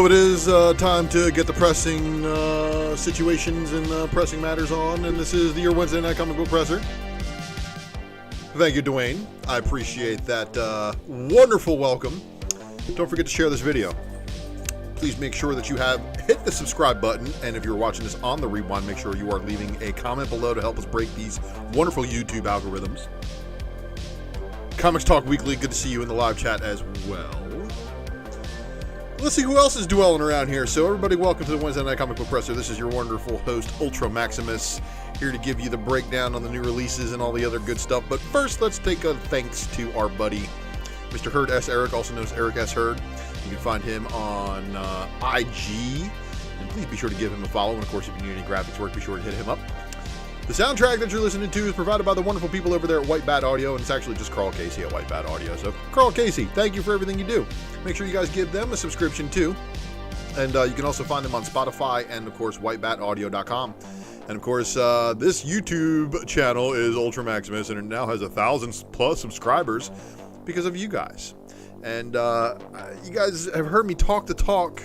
So it is time to get the pressing situations and pressing matters on, and this is your Wednesday Night Comic Book Presser. Thank you, Dwayne. I appreciate that wonderful welcome. Don't forget to share this video. Please make sure that you have hit the subscribe button, and if you're watching this on the rewind, make sure you are leaving a comment below to help us break these wonderful YouTube algorithms. Comics Talk Weekly, good to see you in the live chat as well. Let's see who else is dwelling around here. So everybody, welcome to the Wednesday Night Comic Book Presser. This is your wonderful host, ULTRA MAXIMUS, here to give you the breakdown on the new releases and all the other good stuff. But first, let's take a thanks to our buddy, Mr. Herd S. Eric, also known as Eric S. Herd. You can find him on IG, and please be sure to give him a follow. And of course, if you need any graphics work, be sure to hit him up. The soundtrack that you're listening to is provided by the wonderful people over there at White Bat Audio, and it's actually just Carl Casey at White Bat Audio. So, Carl Casey, thank you for everything you do. Make sure you guys give them a subscription too. And you can also find them on Spotify and, of course, whitebataudio.com. And, of course, this YouTube channel is ULTRA MAXIMUS, and it now has 1,000+ subscribers because of you guys. And you guys have heard me talk the talk.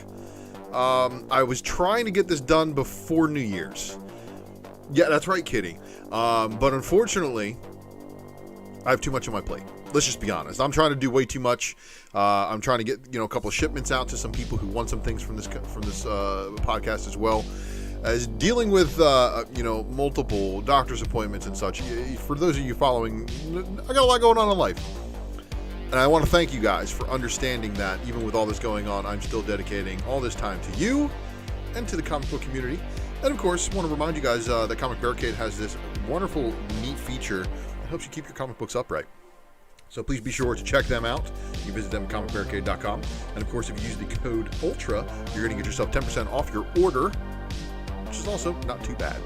I was trying to get this done before New Year's. Yeah, that's right, Kitty. But unfortunately, I have too much on my plate. Let's just be honest. I'm trying to do way too much. I'm trying to get a couple of shipments out to some people who want some things from this podcast as well as dealing with multiple doctor's appointments and such. For those of you following, I got a lot going on in life, and I want to thank you guys for understanding that even with all this going on, I'm still dedicating all this time to you and to the comic book community. And of course, I want to remind you guys that Comic Barricade has this wonderful, neat feature that helps you keep your comic books upright. So please be sure to check them out. You can visit them at comicbarricade.com. And of course, if you use the code ULTRA, you're going to get yourself 10% off your order, which is also not too bad.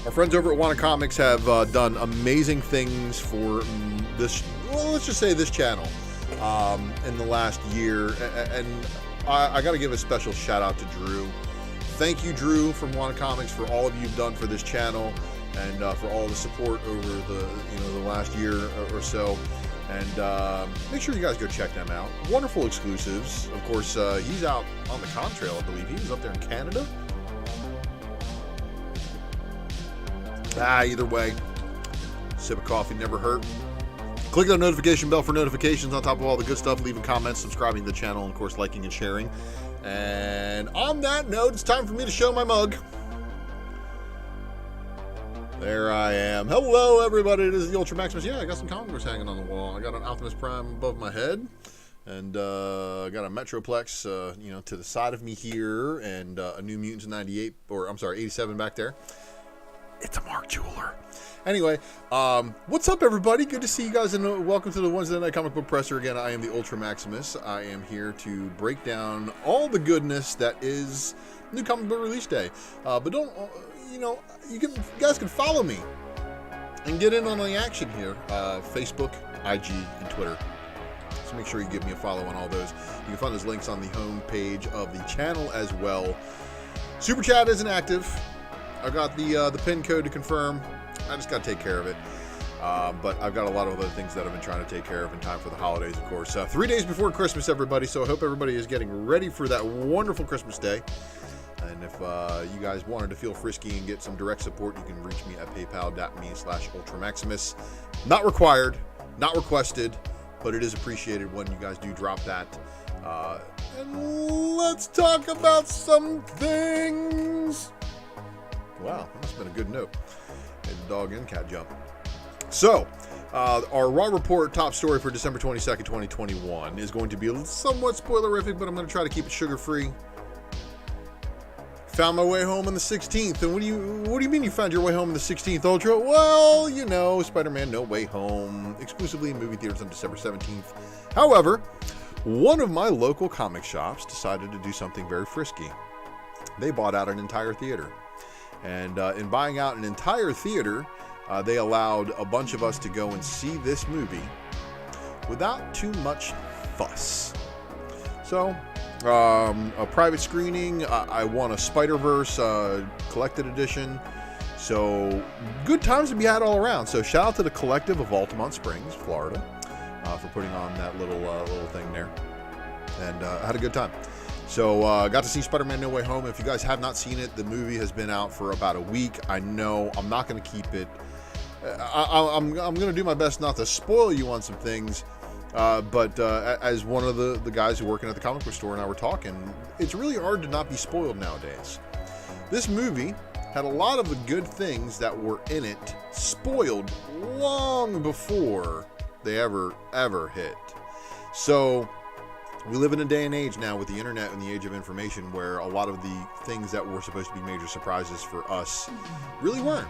Our friends over at Wanna Comics have done amazing things for this, well, let's just say this channel in the last year. And I got to give a special shout out to Drew. Thank you, Drew, from Wanna Comics, for all of you've done for this channel and for all the support over the last year or so. And make sure you guys go check them out. Wonderful exclusives. Of course, he's out on the contrail, I believe. He was up there in Canada. Either way, sip of coffee never hurt. Click the notification bell for notifications on top of all the good stuff, leaving comments, subscribing to the channel, and of course, liking and sharing. And on that note, it's time for me to show my mug. There I am. Hello, everybody. It is the ULTRA MAXIMUS. Yeah, I got some comic books hanging on the wall. I got an Optimus Prime above my head, and I got a Metroplex, to the side of me here, and a New Mutants 98, or I'm sorry, 87 back there. It's a Mark Jeweler. Anyway, what's up, everybody? Good to see you guys, and welcome to the Wednesday Night Comic Book Presser. Again, I am the ULTRA MAXIMUS. I am here to break down all the goodness that is new comic book release day. But don't, you guys can follow me and get in on the action here. Facebook, IG, and Twitter. So make sure you give me a follow on all those. You can find those links on the home page of the channel as well. Super Chat isn't active. I got the pin code to confirm. I just got to take care of it. But I've got a lot of other things that I've been trying to take care of in time for the holidays, of course. 3 days before Christmas, everybody. So I hope everybody is getting ready for that wonderful Christmas day. And if you guys wanted to feel frisky and get some direct support, you can reach me at paypal.me/UltraMaximus. Not required, not requested, but it is appreciated when you guys do drop that. And let's talk about some things. Wow, that must have been a good note. Made the dog and cat jump. So, our Raw Report top story for December 22nd, 2021 is going to be somewhat spoilerific, but I'm going to try to keep it sugar-free. Found my way home on the 16th. And what do you mean you found your way home on the 16th, Ultra? Well, Spider-Man No Way Home, exclusively in movie theaters on December 17th. However, one of my local comic shops decided to do something very frisky. They bought out an entire theater. And in buying out an entire theater, they allowed a bunch of us to go and see this movie without too much fuss. So, a private screening. I won a Spider-Verse collected edition. So, good times to be had all around. So, shout out to the collective of Altamont Springs, Florida, for putting on that little thing there. And I had a good time. So got to see Spider-Man No Way Home. If you guys have not seen it, the movie has been out for about a week. I know I'm not going to keep it. I'm going to do my best not to spoil you on some things. But as one of the guys who are working at the comic book store and I were talking, it's really hard to not be spoiled nowadays. This movie had a lot of the good things that were in it spoiled long before they ever hit. So we live in a day and age now with the internet and the age of information where a lot of the things that were supposed to be major surprises for us really weren't.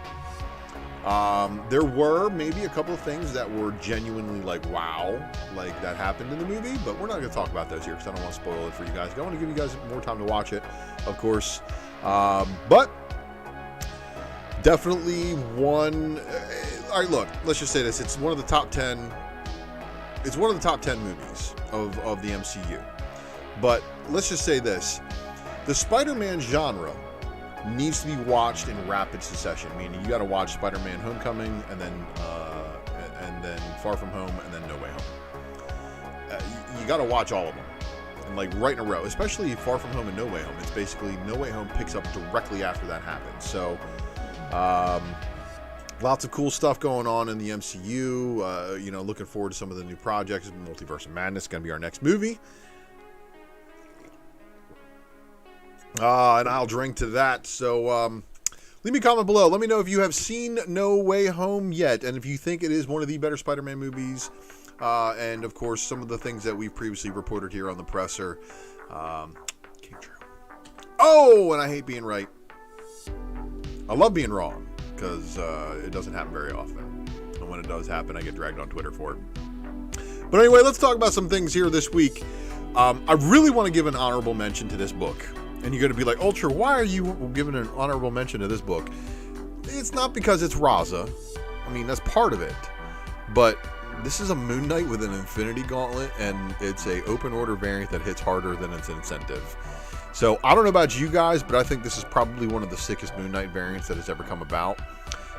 There were maybe a couple of things that were genuinely like, wow, like that happened in the movie, but we're not going to talk about those here because I don't want to spoil it for you guys. I want to give you guys more time to watch it, of course. But definitely one. All right, look, let's just say this. It's one of the top 10. It's one of the top 10 movies of the MCU. But let's just say this. The Spider-Man genre needs to be watched in rapid succession, meaning you got to watch Spider-Man Homecoming and then Far From Home and then No Way Home. You got to watch all of them, and like right in a row, especially Far From Home and No Way Home. It's basically No Way Home picks up directly after that happens. So lots of cool stuff going on in the MCU. Looking forward to some of the new projects. Multiverse of Madness is going to be our next movie. And I'll drink to that. So leave me a comment below. Let me know if you have seen No Way Home yet, and if you think it is one of the better Spider-Man movies. And, of course, some of the things that we've previously reported here on the presser came true. Oh, and I hate being right. I love being wrong, because it doesn't happen very often. And when it does happen, I get dragged on Twitter for it. But anyway, let's talk about some things here this week. I really want to give an honorable mention to this book. And you're going to be like, Ultra, why are you giving an honorable mention to this book? It's not because it's Raza. I mean, that's part of it. But this is a Moon Knight with an Infinity Gauntlet, and it's a open order variant that hits harder than its incentive. So I don't know about you guys, but I think this is probably one of the sickest Moon Knight variants that has ever come about.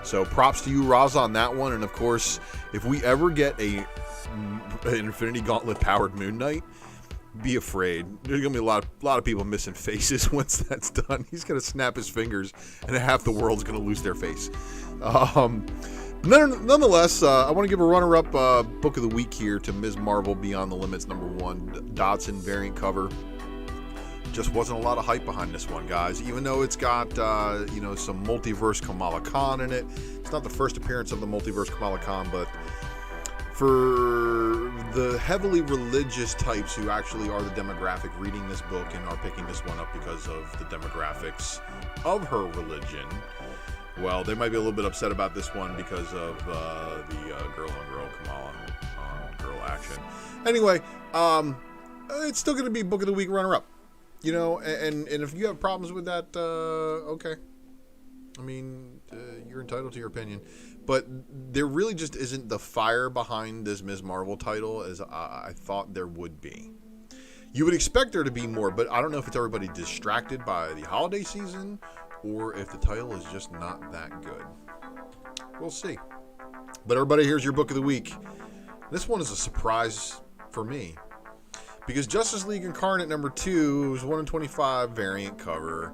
So props to you, Raza, on that one. And of course, if we ever get an Infinity Gauntlet powered Moon Knight, be afraid. There's gonna be a lot of people missing faces once that's done. He's gonna snap his fingers, and half the world's gonna lose their face. Nonetheless, I want to give a runner-up book of the week here to Ms. Marvel Beyond the Limits #1 Dodson variant cover. Just wasn't a lot of hype behind this one, guys. Even though it's got some multiverse Kamala Khan in it. It's not the first appearance of the multiverse Kamala Khan, but for the heavily religious types who actually are the demographic reading this book and are picking this one up because of the demographics of her religion, well, they might be a little bit upset about this one because of the girl-on-girl Kamala on girl action. Anyway, it's still going to be Book of the Week runner-up. And if you have problems with that, okay. I mean, you're entitled to your opinion. But there really just isn't the fire behind this Ms. Marvel title as I thought there would be. You would expect there to be more, but I don't know if it's everybody distracted by the holiday season or if the title is just not that good. We'll see. But everybody, here's your book of the week. This one is a surprise for me because Justice League Incarnate #2 was 1 in 25 variant cover.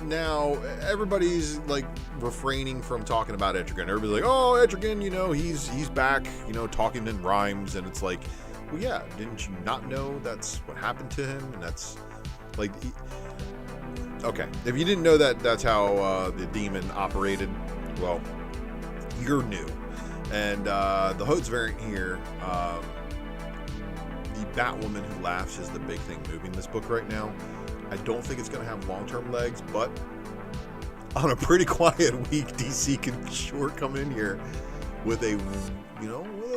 Now everybody's like refraining from talking about Etrigan. Everybody's like, oh, Etrigan, he's back, talking in rhymes, and it's like, well, yeah, didn't you not know that's what happened to him? And that's like, okay, if you didn't know that that's how the demon operated, well, you're new. And the Hodes variant here, the Batwoman Who Laughs is the big thing moving this book right now. I don't think it's going to have long-term legs, but on a pretty quiet week, DC can sure come in here with a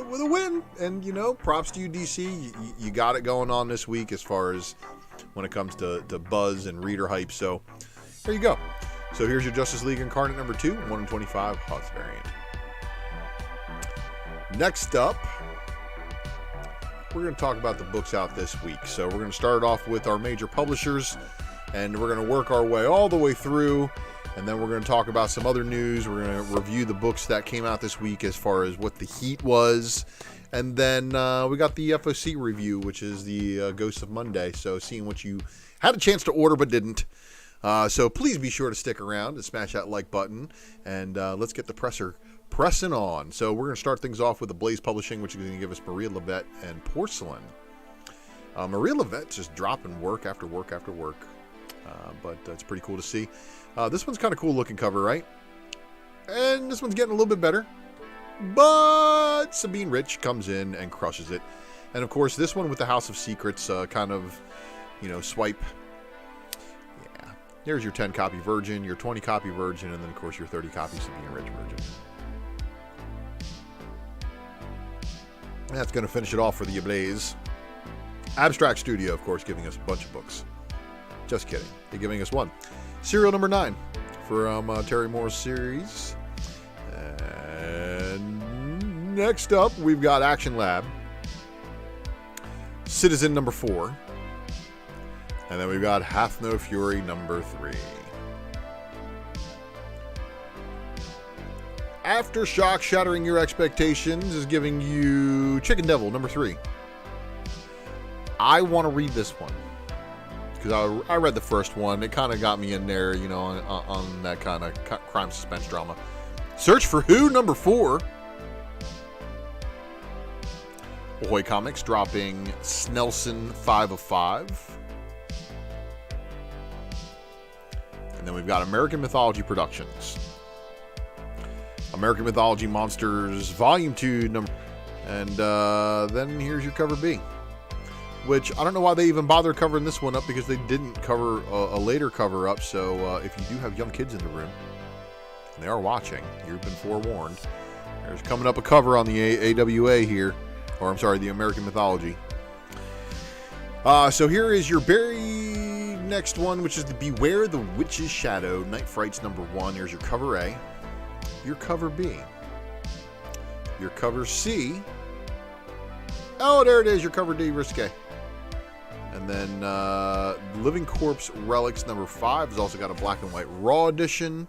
win. And, props to you, DC. You got it going on this week as far as when it comes to buzz and reader hype. So there you go. So here's your Justice League Incarnate #2, 1 in 25 Hots variant. Next up, we're going to talk about the books out this week. So we're going to start off with our major publishers, and we're going to work our way all the way through, and then we're going to talk about some other news. We're going to review the books that came out this week as far as what the heat was, And then we got the FOC review, which is the Ghost of Monday. So seeing what you had a chance to order but didn't. So please be sure to stick around and smash that like button. And let's get the presser pressing on. So we're going to start things off with the Blaze Publishing, which is going to give us Maria Levette and Porcelain. Maria Levette's just dropping work after work after work. But it's pretty cool to see. This one's kind of cool looking cover, right? And this one's getting a little bit better. But Sabine Rich comes in and crushes it. And of course, this one with the House of Secrets kind of, swipe. Yeah. There's your 10 copy Virgin, your 20 copy Virgin, and then of course your 30 copy Sabine Rich Virgin. That's going to finish it off for the Blaze. Abstract Studio, of course, giving us a bunch of books. Just kidding. They're giving us one. Serial number 9 from Terry Moore's series. And next up, we've got Action Lab. Citizen number 4. And then we've got Hath No Fury number 3. Aftershock Shattering Your Expectations is giving you Chicken Devil number 3. I want to read this one because I read the first one. It kind of got me in there, on that kind of crime suspense drama. Search for Who number 4. Ahoy Comics dropping Snelson 5 of 5. And then we've got American Mythology Productions. American Mythology Monsters Volume 2 number. And then here's your cover B. Which, I don't know why they even bothered covering this one up because they didn't cover a later cover up. So if you do have young kids in the room, and they are watching, you've been forewarned. There's coming up a cover on the AWA here. Or I'm sorry, the American Mythology. So here is your very next one, which is the Beware the Witch's Shadow, Night Frights number 1. Here's your cover A. Your cover B. Your cover C. Oh, there it is, your cover D, Risque. And then Living Corpse Relics number 5 has also got a black and white raw edition.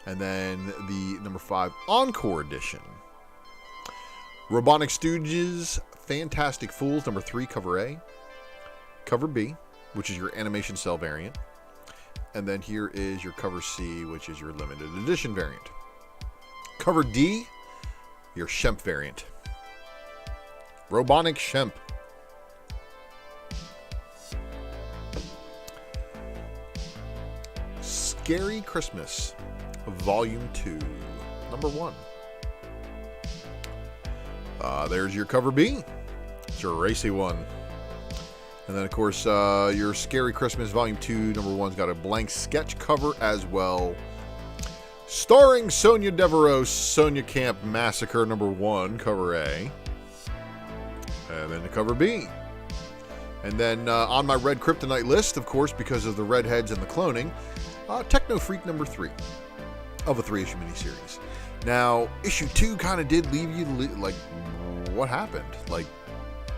And then the number 5 Encore edition. Robonic Stooges Fantastic Fools number 3, cover A. Cover B, which is your animation cell variant. And then here is your cover C, which is your limited edition variant. Cover D, your Shemp variant. Robonic Shemp. Scary Christmas, Volume 2, number 1. There's your cover B. It's your racy one. And then, of course, your Scary Christmas Volume 2, number 1's got a blank sketch cover as well. Starring Sonia Devereaux, Sonia Camp Massacre number 1, cover A. And then the cover B. And then on my Red Kryptonite list, of course, because of the redheads and the cloning, Techno Freak number 3 of a 3-issue miniseries. Now, issue 2 kind of did leave you, like, what happened? Like,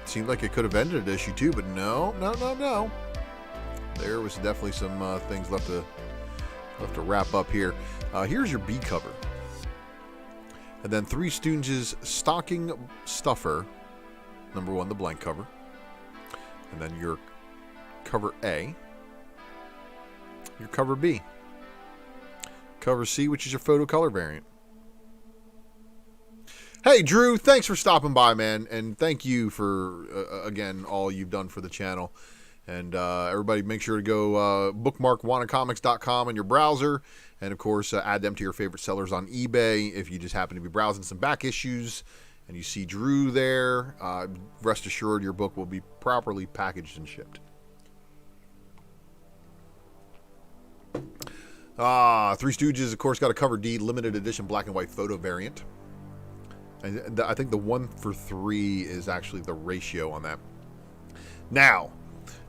seemed like it could have ended at issue 2, but no. There was definitely some things left to wrap up here. Here's your B cover. And then Three Stooges Stocking Stuffer, number 1, the blank cover. And then your cover A. Your cover B. Cover C, which is your photo color variant. Hey, Drew, thanks for stopping by, man. And thank you for, again, all you've done for the channel. And everybody make sure to go bookmark wannacomics.com in your browser. And, of course, add them to your favorite sellers on eBay. If you just happen to be browsing some back issues and you see Drew there, rest assured your book will be properly packaged and shipped. Three Stooges, of course, got a cover D limited edition black and white photo variant. And I think the 1-for-3 is actually the ratio on that. Now,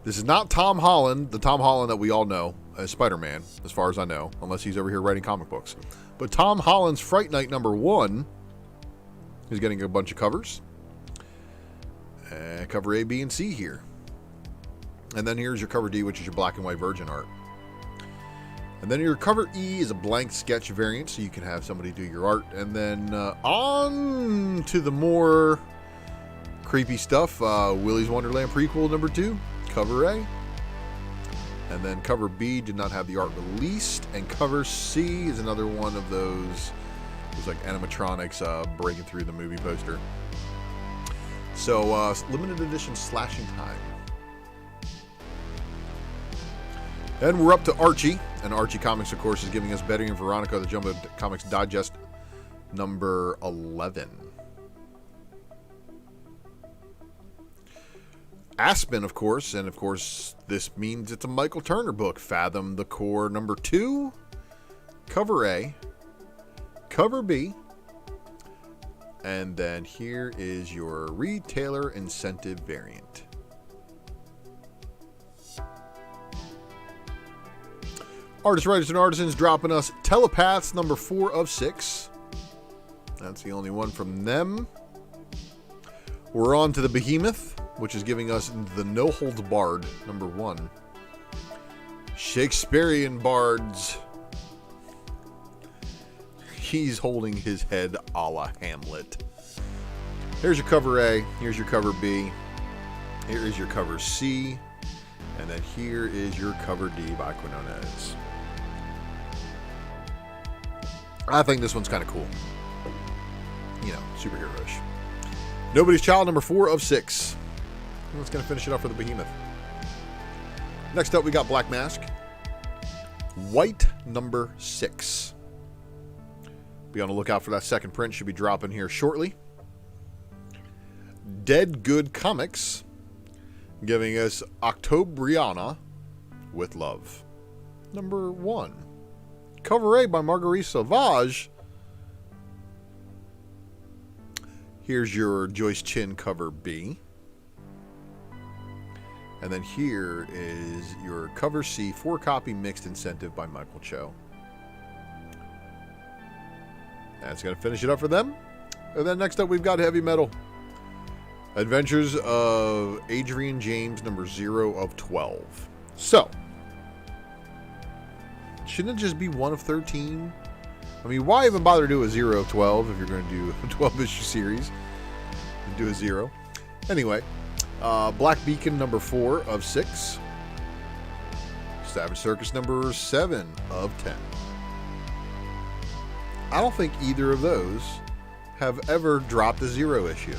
this is not Tom Holland, the Tom Holland that we all know as Spider-Man, as far as I know, unless he's over here writing comic books. But Tom Holland's Fright Night number 1 is getting a bunch of covers. Cover A, B, and C here. And then here's your cover D, which is your black and white Virgin art. And then your cover E is a blank sketch variant, so you can have somebody do your art. And then on to the more Creepy stuff. Willy's Wonderland prequel number 2, cover A. And then cover B did not have the art released. And cover C is another one of those. It was like animatronics breaking through the movie poster. So, limited edition slashing time. And we're up to Archie. And Archie Comics, of course, is giving us Betty and Veronica, the Jumbo Comics Digest number 11. Aspen, of course, and of course, this means it's a Michael Turner book. Fathom the Core number 2, cover A, cover B, and then here is your retailer incentive variant. Artists, Writers, and Artisans dropping us Telepaths number 4 of 6. That's the only one from them. We're on to the Behemoth, which is giving us the No Holds Barred, number 1. Shakespearean Bards. He's holding his head a la Hamlet. Here's your cover A. Here's your cover B. Here is your cover C. And then here is your cover D by Quinones. I think this one's kind of cool. You know, superhero-ish. Nobody's Child, number 4 of 6. That's going to finish it up for the Behemoth. Next up, we got Black Mask. White, number 6. Be on the lookout for that second print. Should be dropping here shortly. Dead Good Comics, giving us Octobriana with Love, number 1. Cover A by Marguerite Sauvage. Here's your Joyce Chin cover B. And then here is your cover C, 4-copy mixed incentive by Michael Cho. That's going to finish it up for them. And then next up, we've got Heavy Metal. Adventures of Adrian James, number 0 of 12. So, shouldn't it just be 1 of 13? I mean, why even bother to do a 0 of 12 if you're going to do a 12-issue series? Do a 0. Anyway, Black Beacon, number 4 of 6. Savage Circus, number 7 of 10. I don't think either of those have ever dropped a 0 issue.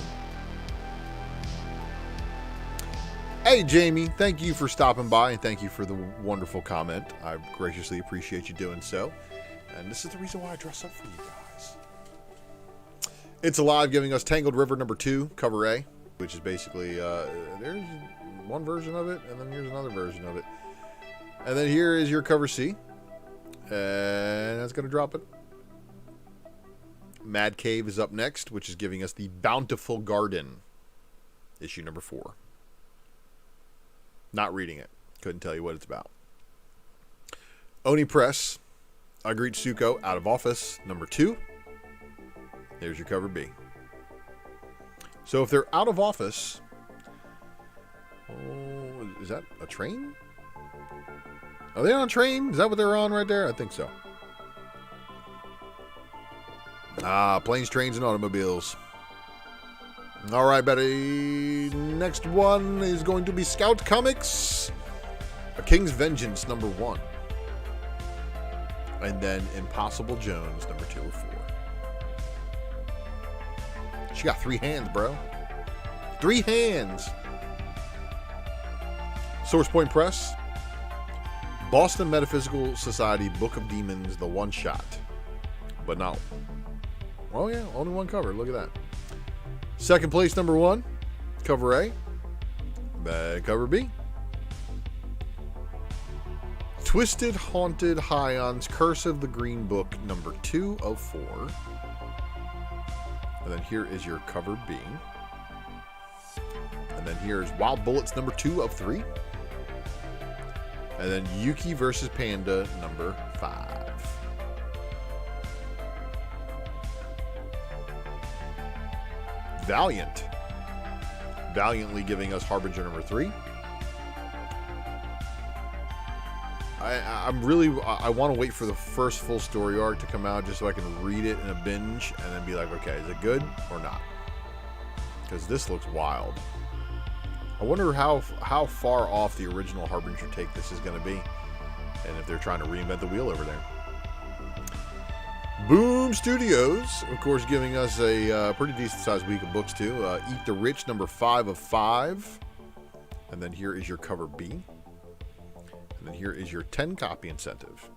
Hey, Jamie, thank you for stopping by, and thank you for the wonderful comment. I graciously appreciate you doing so. And this is the reason why I dress up for you guys. It's Alive, giving us Tangled River, number 2, cover A, which is basically, there's one version of it, and then here's another version of it. And then here is your cover C. And that's going to drop it. Mad Cave is up next, which is giving us the Bountiful Garden, issue number 4. Not reading it. Couldn't tell you what it's about. Oni Press, Agritsuko, Out of Office, number 2. There's your cover B. So if they're out of office, oh, is that a train? Are they on a train? Is that what they're on right there? I think so. Planes, trains, and automobiles. All right, Betty. Next one is going to be Scout Comics. A King's Vengeance, number 1. And then Impossible Jones, number 2 of 4. She got 3 hands, bro. 3 hands. Source Point Press. Boston Metaphysical Society, Book of Demons, the one-shot. But not... Oh, yeah, only one cover. Look at that. Second place, number 1. Cover A. Cover B. Twisted Haunted Hion's Curse of the Green Book, number 2 of 4. And then here is your cover B. And then here's Wild Bullets, number 2 of 3. And then Yuki versus Panda, number 5. Valiant. Valiantly giving us Harbinger, number 3. I want to wait for the first full story arc to come out just so I can read it in a binge and then be like, okay, is it good or not? because this looks wild. I wonder how far off the original Harbinger take this is going to be, and if they're trying to reinvent the wheel over there. Boom Studios, of course, giving us a pretty decent-sized week of books, too. Eat the Rich, number 5 of 5. And then here is your cover B. And then here is your 10-copy incentive.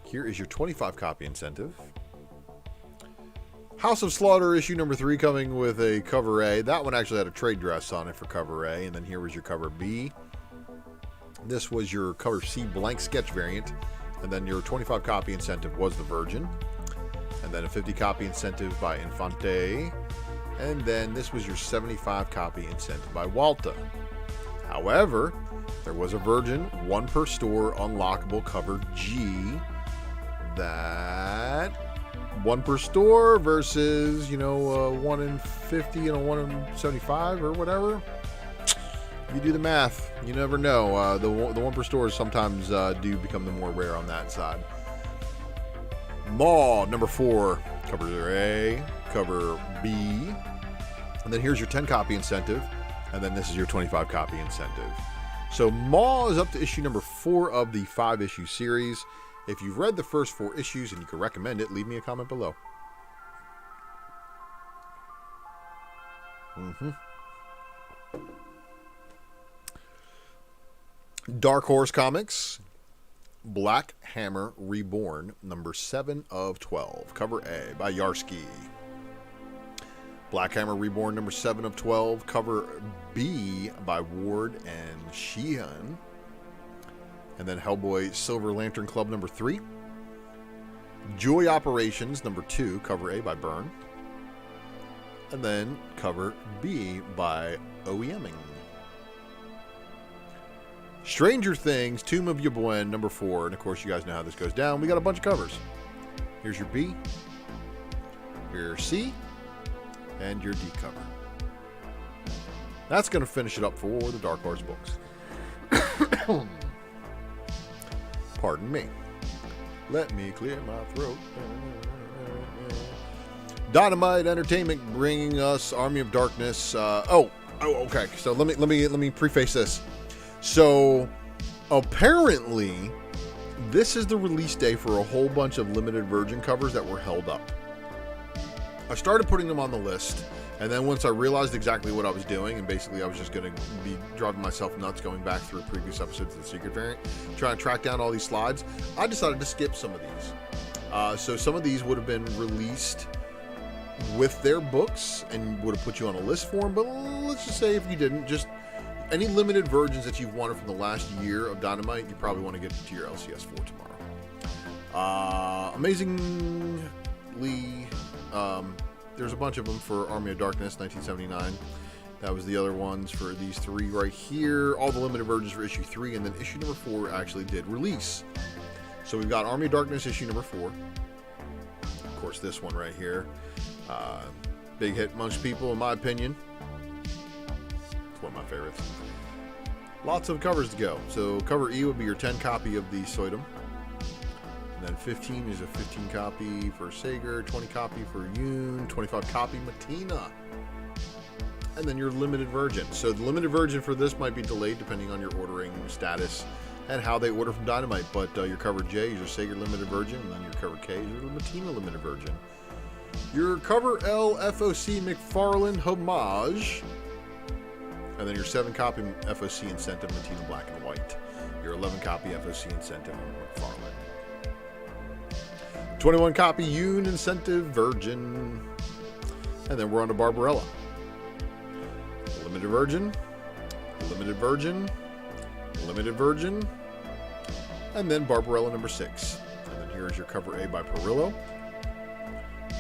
Here is your 25-copy incentive. House of Slaughter, issue number 3, coming with a cover A. That one actually had a trade dress on it for cover A. And then here was your cover B. This was your cover C blank sketch variant. And then your 25-copy incentive was the Virgin. And then a 50-copy incentive by Infante. And then this was your 75-copy incentive by Walta. However, there was a Virgin, 1 per store, unlockable cover G. That 1 per store versus, 1 in 50 and a 1 in 75 or whatever. You do the math. You never know. The 1 per stores sometimes do become the more rare on that side. Maw, number 4. Cover A, cover B. And then here's your 10-copy incentive. And then this is your 25-copy incentive. So Maw is up to issue number 4 of the 5-issue series. If you've read the first 4 issues and you can recommend it, leave me a comment below. Dark Horse Comics, Black Hammer Reborn, number 7 of 12, cover A by Yarsky. Black Hammer Reborn, number 7 of 12, cover B by Ward and Sheehan. And then Hellboy Silver Lantern Club, number 3. Joy Operations, number 2, cover A by Byrne. And then cover B by OEMing. Stranger Things, Tomb of Yabuen, number 4. And of course, you guys know how this goes down. We got a bunch of covers. Here's your B, your C, and your D cover. That's going to finish it up for the Dark Horse books. Pardon me. Let me clear my throat. Dynamite Entertainment bringing us Army of Darkness. Okay. So let me preface this. So, apparently, this is the release day for a whole bunch of limited Virgin covers that were held up. I started putting them on the list, and then once I realized exactly what I was doing, and basically I was just going to be driving myself nuts going back through previous episodes of the Secret Variant, trying to track down all these slides, I decided to skip some of these. So some of these would have been released with their books, and would have put you on a list for them, but let's just say if you didn't, just any limited Virgins that you've wanted from the last year of Dynamite, you probably want to get to your LCS for tomorrow. Amazingly, there's a bunch of them for Army of Darkness, 1979. That was the other ones for these 3 right here. All the limited Virgins for issue 3, and then issue number 4 actually did release. So we've got Army of Darkness issue number 4. Of course, this one right here. Big hit amongst people, in my opinion. It's one of my favorites. Lots of covers to go. So cover E would be your 10 copy of the Soidum. And then 15 is a 15 copy for Sager, 20 copy for Yoon, 25 copy Matina. And then your limited Virgin. So the limited Virgin for this might be delayed depending on your ordering status and how they order from Dynamite. But your cover J is your Sager limited Virgin, and then your cover K is your Matina limited Virgin. Your cover L FOC McFarlane Homage. And then your 7 copy FOC incentive Matina Black and White. Your 11 copy FOC incentive McFarlane. 21 copy Yoon incentive Virgin. And then we're on to Barbarella. Limited Virgin. Limited Virgin. Limited Virgin. And then Barbarella number 6. And then here's your cover A by Perillo.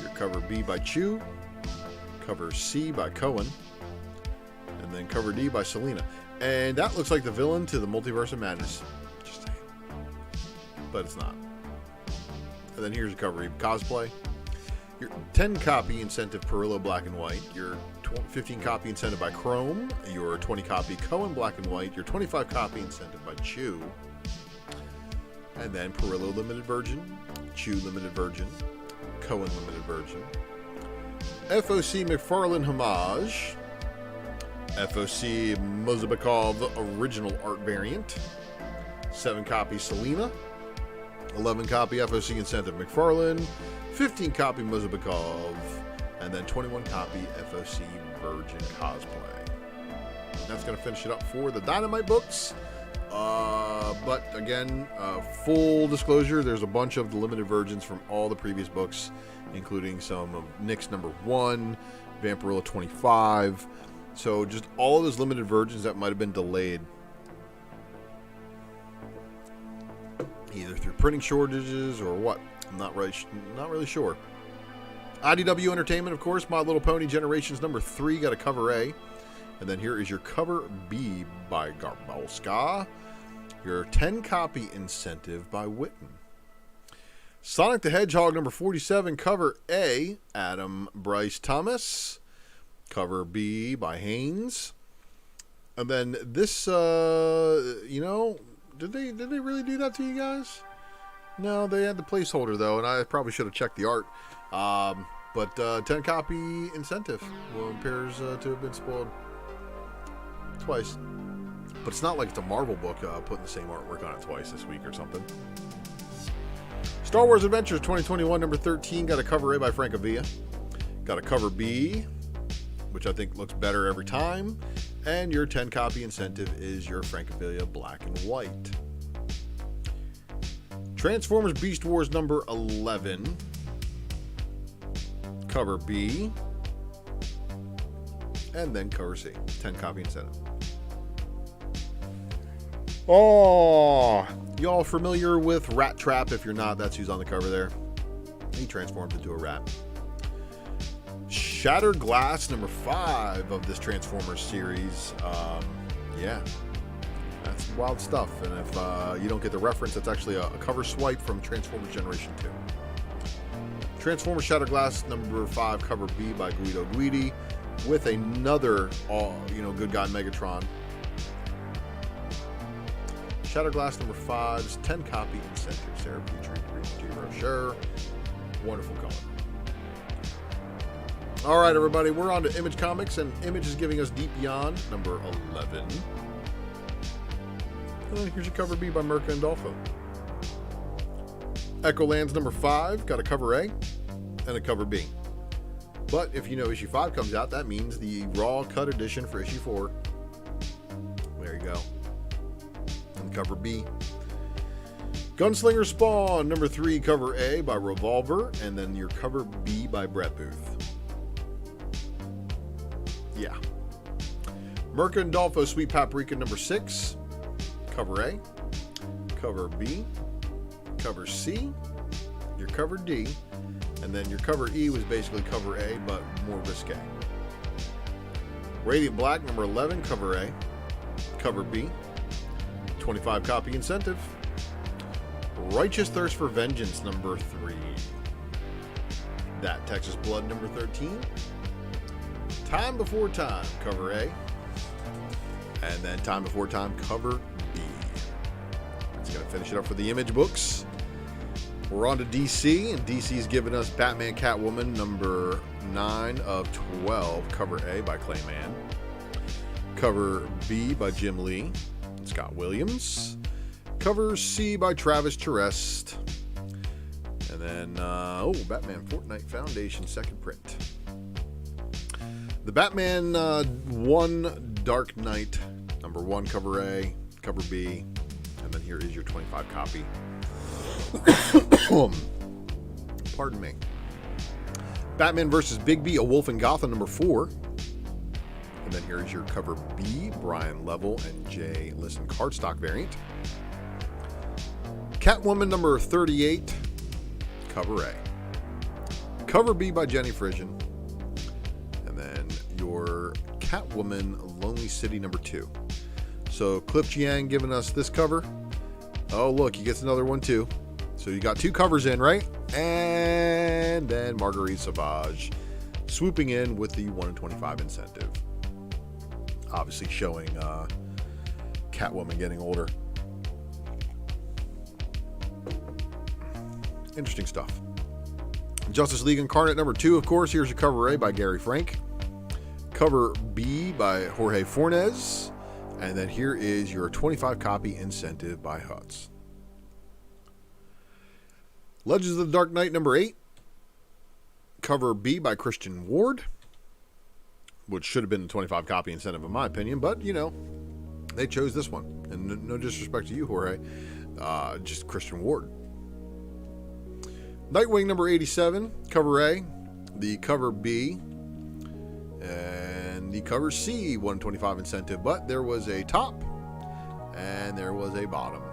Your cover B by Chu. Cover C by Cohen. And then cover D by Selena. And that looks like the villain to the Multiverse of Madness. Just saying. But it's not. And then here's a cover E cosplay. Your 10 copy incentive Perillo Black and White. Your 15 copy incentive by Chrome. Your 20 copy Cohen Black and White. Your 25 copy incentive by Chu. And then Perillo Limited Virgin. Chu Limited Virgin. Cohen Limited Virgin. FOC McFarlane Homage, FOC Mozebikov Original Art Variant, 7 copy Selena, 11 copy FOC Incentive McFarlane, 15 copy Mozebikov, and then 21 copy FOC Virgin Cosplay. That's going to finish it up for the Dynamite books. But again, full disclosure, there's a bunch of the limited versions from all the previous books, including some of Nick's number 1, Vampirilla 25. So just all of those limited versions that might have been delayed, either through printing shortages or what. I'm not really sure. IDW Entertainment, of course, My Little Pony Generations number 3 got a cover A. And then here is your cover B by Garbalska. Your 10 copy Incentive by Witten. Sonic the Hedgehog number 47, cover A, Adam Bryce Thomas. Cover B by Haynes. And then this, did they really do that to you guys? No, they had the placeholder though, and I probably should have checked the art. But 10 copy Incentive appears to have been spoiled twice. But it's not like it's a Marvel book putting the same artwork on it twice this week or something. Star Wars Adventures 2021 number 13 got a cover A by Francavilla. Got a cover B, which I think looks better every time. And your 10 copy Incentive is your Francavilla black and white. Transformers Beast Wars number 11. Cover B. And then cover C. 10 copy Incentive. Oh, y'all familiar with Rat Trap? If you're not, that's who's on the cover there. He transforms into a rat. Shattered Glass number 5 of this Transformers series. Yeah, that's wild stuff. And if you don't get the reference, that's actually a cover swipe from Transformers Generation 2. Transformers Shattered Glass number 5, cover B by Guido Guidi, with another good guy Megatron. Shattered Glass number 5's 10 copy Incentive. Sarah Petrie, G. Rocher. Wonderful color. All right, everybody, we're on to Image Comics, and Image is giving us Deep Beyond number 11. And then here's your cover B by Mirka and Dolpho. Echo Lands number 5 got a cover A and a cover B. But if you know issue 5 comes out, that means the raw cut edition for issue 4. There you go. And cover B. Gunslinger Spawn number 3, cover A by Revolver, and then your cover B by Brett Booth. Yeah. Mirka and Dolpho Sweet Paprika number 6, cover A, cover B, cover C, your cover D, and then your cover E was basically cover A, but more risque. Radiant Black number 11, cover A, cover B, 25 copy Incentive. Righteous Thirst for Vengeance number 3. That Texas Blood number 13. Time Before Time, cover A. And then Time Before Time, cover B. That's going to finish it up for the Image books. We're on to DC, and DC's given us Batman Catwoman number 9 of 12, cover A by Clayman. Cover B by Jim Lee and Scott Williams. Cover C by Travis Charest. And then, Batman Fortnite Foundation second print. The Batman 1 Dark Knight, number 1, cover A, cover B, and then here is your 25 copy. Pardon me. Batman vs. Big B, A Wolf in Gotham, number 4. And then here is your cover B, Brian Level and Jay Listen cardstock variant. Catwoman number 38, cover A. Cover B by Jenny Frisian. And then your Catwoman Lonely City number 2. So Cliff Chiang giving us this cover. Oh, look, he gets another one too. So you got 2 covers in, right? And then Marguerite Sauvage swooping in with the 1 in 25 incentive. Obviously showing Catwoman getting older. Interesting stuff. Justice League Incarnate number 2, of course. Here's your cover A by Gary Frank. Cover B by Jorge Fornes. And then here is your 25 copy incentive by Hutz. Legends of the Dark Knight number 8. Cover B by Christian Ward. Which should have been the 25 copy incentive in my opinion. But, you know, they chose this one. And no disrespect to you, Jorge. Just Christian Ward. Nightwing number 87. Cover A. The cover B. And the cover C, 125 incentive, but there was a top and there was a bottom.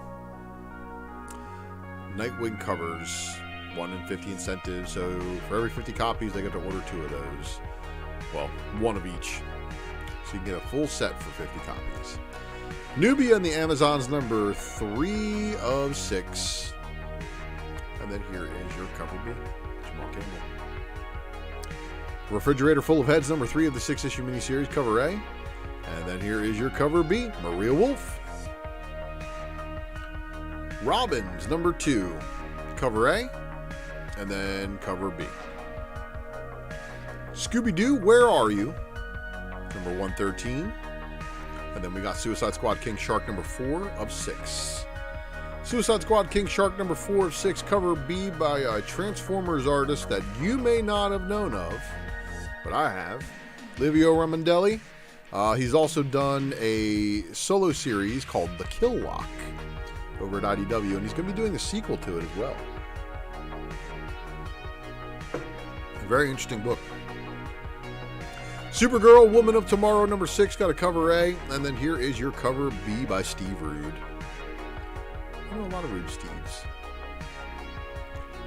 Nightwing covers 1 in 50 incentive, so for every 50 copies, they get to order 2 of those. Well, 1 of each. So you can get a full set for 50 copies. Nubia and the Amazons number 3 of 6. And then here is your cover B, Jamal Campbell. Refrigerator Full of Heads, number 3 of the 6-issue miniseries, cover A. And then here is your cover B, Maria Wolf. Robins, number 2, cover A. And then cover B. Scooby-Doo, Where Are You? Number 113. And then we got Suicide Squad King Shark, number 4 of 6. Suicide Squad King Shark, number 4 of 6, cover B by a Transformers artist that you may not have known of. But I have. Livio Ramondelli. He's also done a solo series called The Kill Lock over at IDW, and he's going to be doing a sequel to it as well. A very interesting book. Supergirl, Woman of Tomorrow, number 6, got a cover A, and then here is your cover B by Steve Rude. I know a lot of Rude Steves.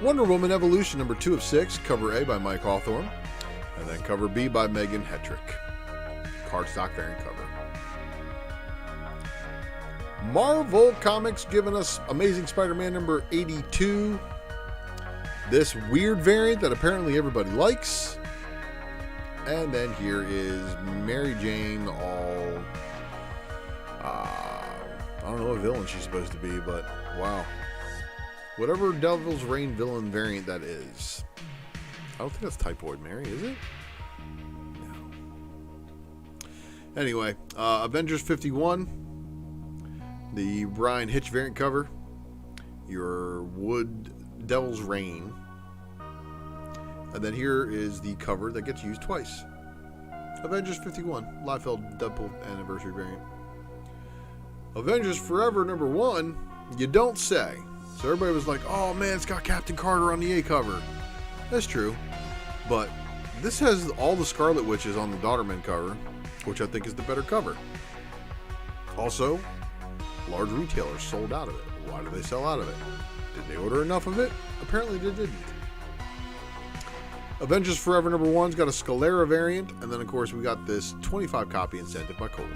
Wonder Woman Evolution, number 2 of 6, cover A by Mike Hawthorne. And then cover B by Megan Hetrick. Cardstock variant cover. Marvel Comics giving us Amazing Spider-Man number 82. This weird variant that apparently everybody likes. And then here is Mary Jane all... I don't know what villain she's supposed to be, but wow. Whatever Devil's Reign villain variant that is. I don't think that's Typhoid Mary, is it? No. Anyway, Avengers 51. The Brian Hitch variant cover. Your Wood Devil's Reign. And then here is the cover that gets used twice. Avengers 51. Liefeld Deadpool Anniversary variant. Avengers Forever number 1. You don't say. So everybody was like, oh man, it's got Captain Carter on the A cover. That's true. But this has all the Scarlet Witches on the Dodderman cover, which I think is the better cover. Also, large retailers sold out of it. Why did they sell out of it? Did they order enough of it? Apparently they didn't. Avengers Forever number 1's got a Scalera variant, and then of course we got this 25 copy incentive by Cola.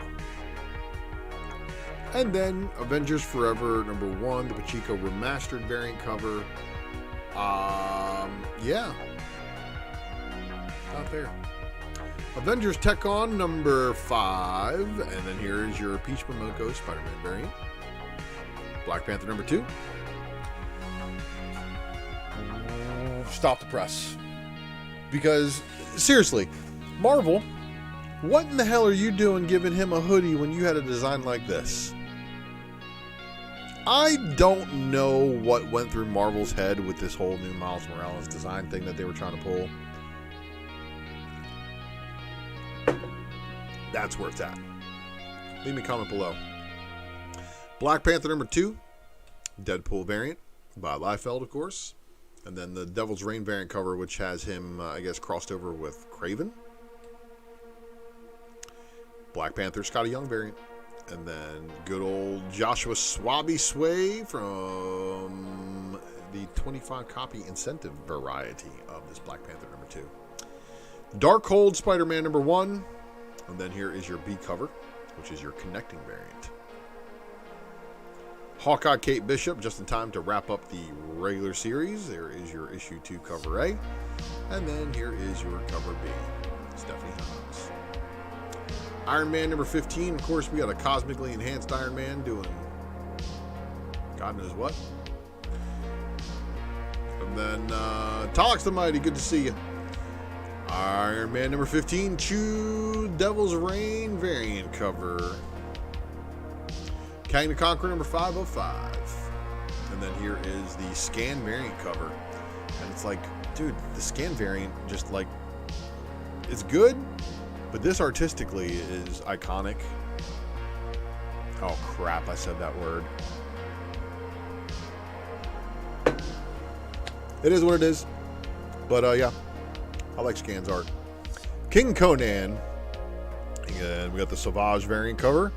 And then Avengers Forever number 1, the Pacheco remastered variant cover. Yeah. Not there. Avengers Tech On number 5, and then here is your Peach Momoko Spider-Man variant. Black Panther number 2. Stop the press. Because, seriously, Marvel, what in the hell are you doing giving him a hoodie when you had a design like this? I don't know what went through Marvel's head with this whole new Miles Morales design thing that they were trying to pull. That's where it's at. Leave me a comment below. Black Panther number 2, Deadpool variant by Liefeld, of course. And then the Devil's Reign variant cover, which has him, I guess, crossed over with Kraven. Black Panther Scotty Young variant. And then good old Joshua Swabby Sway from the 25 copy incentive variety of this Black Panther number 2. Darkhold Spider-Man number 1. And then here is your B cover, which is your connecting variant. Hawkeye Kate Bishop, just in time to wrap up the regular series. There is your issue 2 cover A. And then here is your cover B. Stephanie Hines. Iron Man number 15. Of course, we got a cosmically enhanced Iron Man doing God knows what. And then Tox the Mighty, good to see you. Iron Man number 15, Chew Devil's Reign variant cover. Kang the Conqueror number 505. And then here is the Scan variant cover. And it's like, dude, the Scan variant just like, it's good, but this artistically is iconic. Oh crap, I said that word. It is what it is. But yeah, I like Scan's art. King Conan. And we got the Savage variant cover,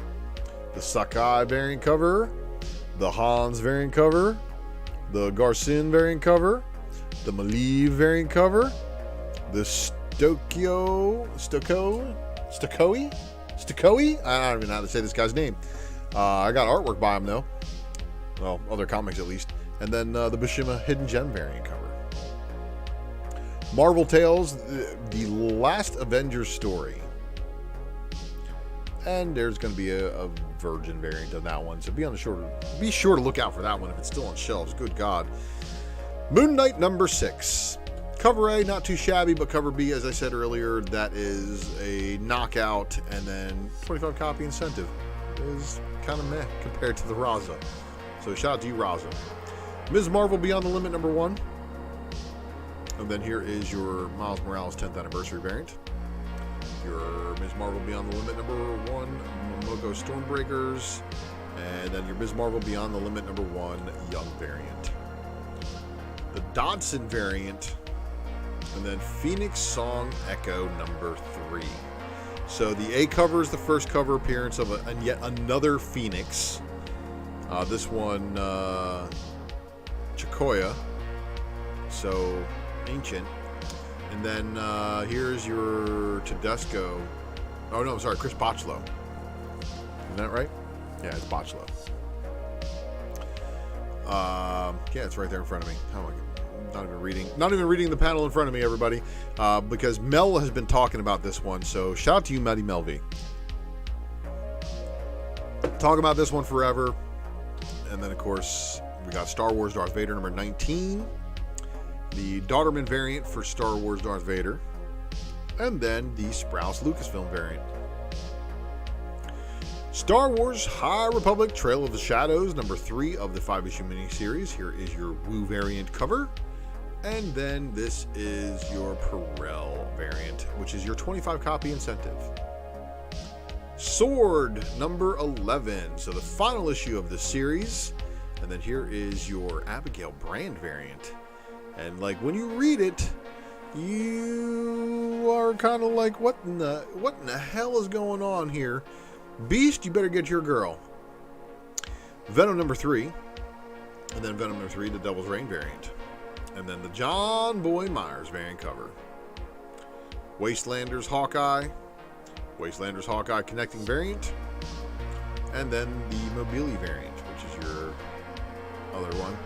the Sakai variant cover, the Hans variant cover, the Garcin variant cover, the Maliv variant cover, the Stokoi? I don't even know how to say this guy's name. I got artwork by him though. Well, other comics at least. And then the Bashima Hidden Gem variant cover. Marvel Tales, the last Avengers story. And there's going to be a Virgin variant of that one, so be sure to look out for that one if it's still on shelves. Good God. Moon Knight number 6. Cover A, not too shabby, but cover B, as I said earlier, that is a knockout, and then 25 copy incentive is kind of meh compared to the Raza. So shout out to you, Raza. Ms. Marvel Beyond the Limit number 1. And then here is your Miles Morales 10th anniversary variant. Your Ms. Marvel Beyond the Limit number 1, Momogo Stormbreakers. And then your Ms. Marvel Beyond the Limit number 1, Young variant. The Dodson variant. And then Phoenix Song Echo number 3. So the A cover is the first cover appearance of and yet another Phoenix. This one, Chikoya. So ancient. And then here's your Tedesco. Oh no, I'm sorry, Chris Botchlow. Is that right? Yeah, it's Botchlow. Yeah, it's right there in front of me. How am I? Not even reading the panel in front of me, everybody, because Mel has been talking about this one. So shout out to you, Matty Melvy. Talk about this one forever. And then of course we got Star Wars Darth Vader number 19, the Dodderman variant for Star Wars Darth Vader, and then the Sprouse Lucasfilm variant. Star Wars High Republic Trail of the Shadows number 3 of the 5-issue miniseries. Here is your Wu variant cover. And then this is your Perel variant, which is your 25 copy incentive. Sword number 11. So the final issue of the series. And then here is your Abigail Brand variant. And like when you read it, you are kind of like, what in the hell is going on here? Beast, you better get your girl. Venom number 3. And then Venom number 3, the Devil's Reign variant. And then the John Boy Myers variant cover. Wastelanders Hawkeye. Wastelanders Hawkeye connecting variant. And then the Mobili variant, which is your other one.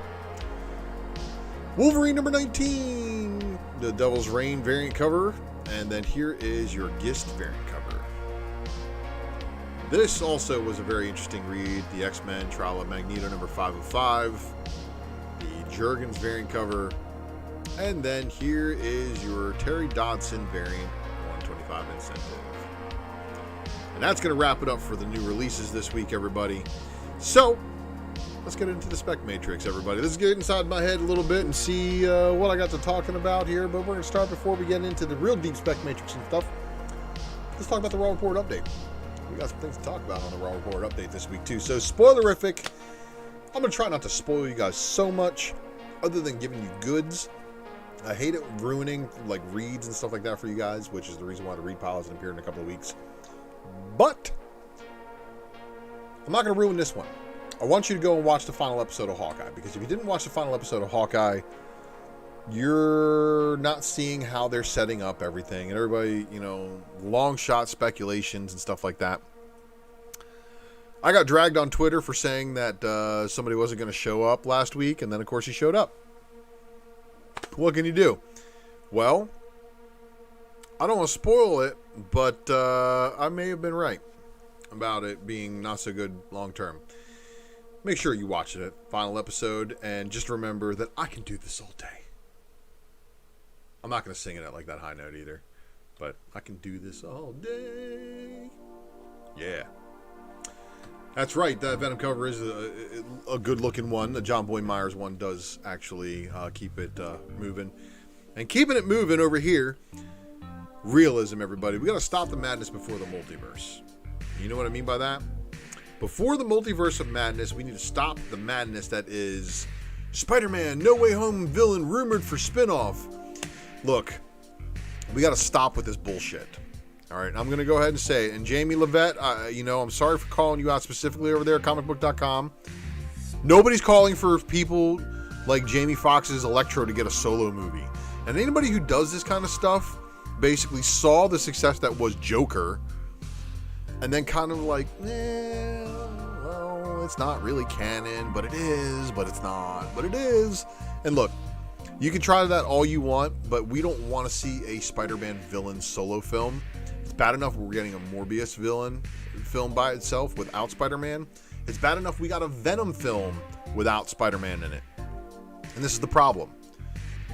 Wolverine number 19. The Devil's Reign variant cover. And then here is your Gist variant cover. This also was a very interesting read. The X-Men Trial of Magneto number 505. The Jurgens variant cover. And then here is your Terry Dodson variant 125 incentive. And that's going to wrap it up for the new releases this week, everybody. So, let's get into the Spec Matrix, everybody. Let's get inside my head a little bit and see what I got to talking about here. But we're going to start before we get into the real deep Spec Matrix and stuff. Let's talk about the Raw Report update. We got some things to talk about on the Raw Report update this week, too. So, spoilerific. I'm going to try not to spoil you guys so much, other than giving you goods. I hate it ruining, like, reads and stuff like that for you guys, which is the reason why the read pile hasn't appeared in a couple of weeks. But I'm not going to ruin this one. I want you to go and watch the final episode of Hawkeye, because if you didn't watch the final episode of Hawkeye, you're not seeing how they're setting up everything, and everybody, you know, long shot speculations and stuff like that. I got dragged on Twitter for saying that somebody wasn't going to show up last week, and then of course he showed up. What can you do? Well, I don't want to spoil it, but I may have been right about it being not so good long term. Make sure you watch it, final episode, and just remember that I can do this all day. I'm not going to sing it at like that high note either. But I can do this all day. Yeah. That's right. That Venom cover is a good-looking one. The John Boy Myers one does actually keep it moving. And keeping it moving over here, realism, everybody. We got to stop the madness before the multiverse. You know what I mean by that? Before the multiverse of madness, we need to stop the madness that is Spider-Man No Way Home villain rumored for spinoff. Look, we got to stop with this bullshit. All right, I'm going to go ahead and say it. And Jamie Levette, I'm sorry for calling you out specifically over there at comicbook.com. Nobody's calling for people like Jamie Foxx's Electro to get a solo movie. And anybody who does this kind of stuff basically saw the success that was Joker and then kind of like, well, it's not really canon, but it is, but it's not, but it is. And look, you can try that all you want, but we don't want to see a Spider-Man villain solo film. It's bad enough we're getting a Morbius villain film by itself without Spider-Man. It's bad enough we got a Venom film without Spider-Man in it. And this is the problem.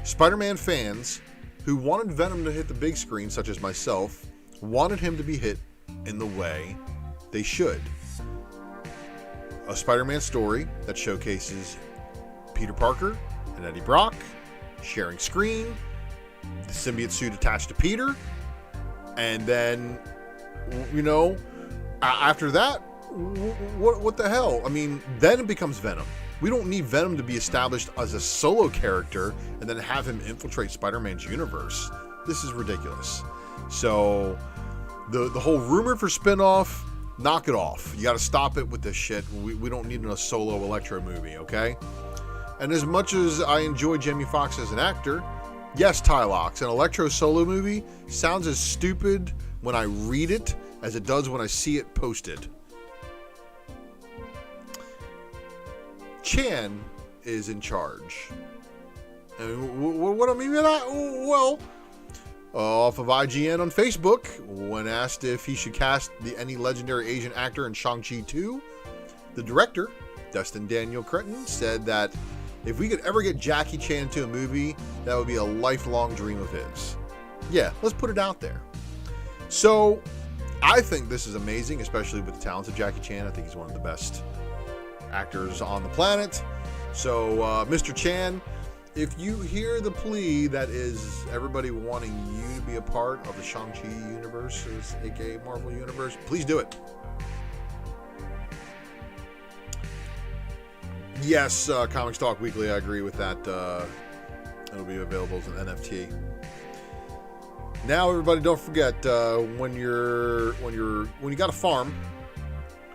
Spider-Man fans who wanted Venom to hit the big screen, such as myself, wanted him to be hit in the way they should. A Spider-Man story that showcases Peter Parker and Eddie Brock sharing screen, the symbiote suit attached to Peter, and then, after that, what the hell? I mean, then it becomes Venom. We don't need Venom to be established as a solo character and then have him infiltrate Spider-Man's universe. This is ridiculous. So, the whole rumor for spinoff, knock it off. You got to stop it with this shit. We don't need a solo Electro movie, okay? And as much as I enjoy Jamie Foxx as an actor, yes, Tylox, an Electro solo movie sounds as stupid when I read it as it does when I see it posted. Chan is in charge. And what do I mean by that? Well, off of IGN on Facebook, when asked if he should cast any legendary Asian actor in Shang-Chi 2, the director, Destin Daniel Cretton, said that if we could ever get Jackie Chan into a movie, that would be a lifelong dream of his. Yeah, let's put it out there. So, I think this is amazing, especially with the talents of Jackie Chan. I think he's one of the best actors on the planet. So, Mr. Chan, if you hear the plea that is everybody wanting you to be a part of the Shang-Chi universe, aka Marvel universe, please do it. Yes, Comics Talk Weekly, I agree with that. It'll be available as an NFT. Now, everybody, don't forget when you got a farm,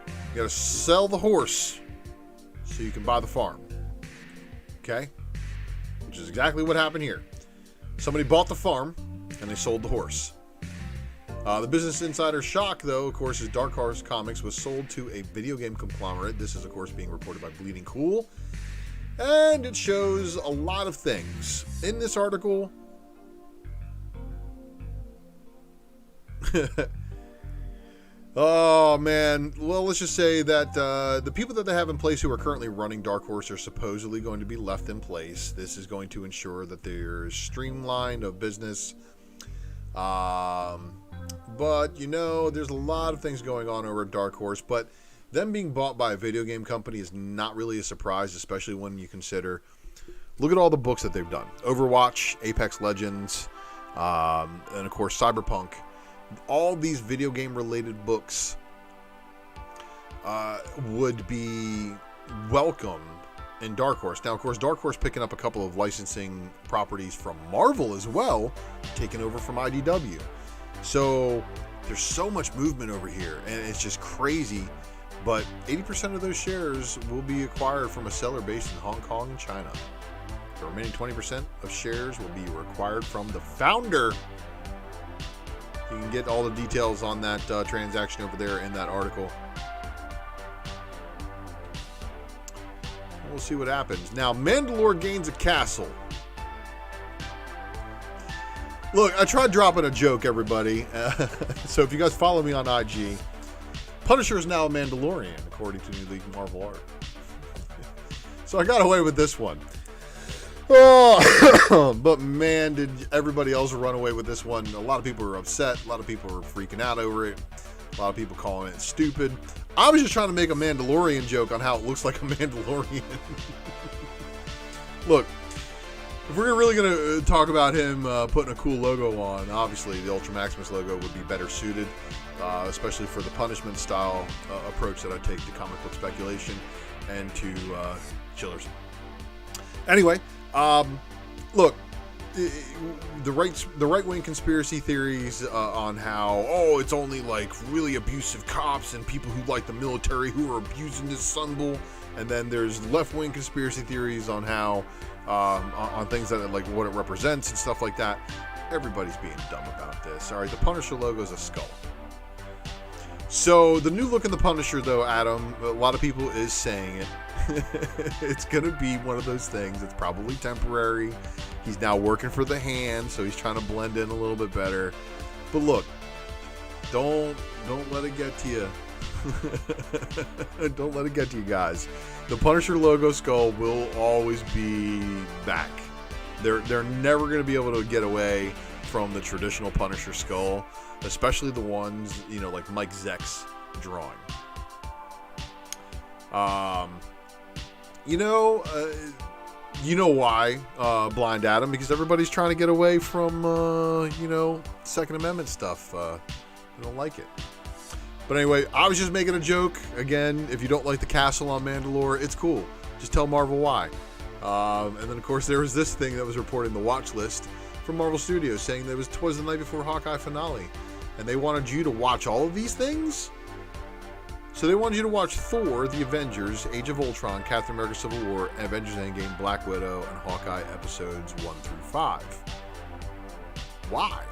you got to sell the horse so you can buy the farm. Okay, which is exactly what happened here. Somebody bought the farm and they sold the horse. The Business Insider shock, though, of course, is Dark Horse Comics was sold to a video game conglomerate. This is, of course, being reported by Bleeding Cool. And it shows a lot of things. In this article, oh, man. Well, let's just say that the people that they have in place who are currently running Dark Horse are supposedly going to be left in place. This is going to ensure that they're streamlined of business. But, there's a lot of things going on over at Dark Horse, but them being bought by a video game company is not really a surprise, especially when you consider, look at all the books that they've done. Overwatch, Apex Legends, and of course Cyberpunk. All these video game related books would be welcome in Dark Horse. Now, of course, Dark Horse picking up a couple of licensing properties from Marvel as well, taking over from IDW. So there's so much movement over here, and it's just crazy. But 80% of those shares will be acquired from a seller based in Hong Kong and China. The remaining 20% of shares will be acquired from the founder. You can get all the details on that transaction over there in that article. We'll see what happens. Now, Mandalore gains a castle. Look, I tried dropping a joke, everybody. So if you guys follow me on IG, Punisher is now a Mandalorian, according to New League Marvel Art. So I got away with this one. Oh, but man, did everybody else run away with this one. A lot of people were upset. A lot of people were freaking out over it. A lot of people calling it stupid. I was just trying to make a Mandalorian joke on how it looks like a Mandalorian. Look, if we're really going to talk about him putting a cool logo on, obviously the Ultra Maximus logo would be better suited, especially for the punishment style approach that I take to comic book speculation and to chillers. Anyway, look, the right-wing conspiracy theories on how, it's only like really abusive cops and people who like the military who are abusing this symbol, and then there's left-wing conspiracy theories on how on things that like what it represents and stuff like that. Everybody's being dumb about this. All right, the Punisher logo is a skull. So the new look in the Punisher, though, Adam, a lot of people is saying it. It's going to be one of those things. It's probably temporary. He's now working for the Hand, so he's trying to blend in a little bit better. But look, don't let it get to you. Don't let it get to you guys. The Punisher logo skull will always be back. They're never going to be able to get away from the traditional Punisher skull, especially the ones, like Mike Zeck's drawing. You know why, Blind Adam? Because everybody's trying to get away from, Second Amendment stuff. They don't like it. But anyway, I was just making a joke. Again, if you don't like the castle on Mandalore, it's cool. Just tell Marvel why. And then, of course, there was this thing that was reported in the watch list from Marvel Studios saying that it was Twas the Night Before Hawkeye finale. And they wanted you to watch all of these things? So they wanted you to watch Thor, The Avengers, Age of Ultron, Captain America Civil War, Avengers Endgame, Black Widow, and Hawkeye episodes 1 through 5. Why?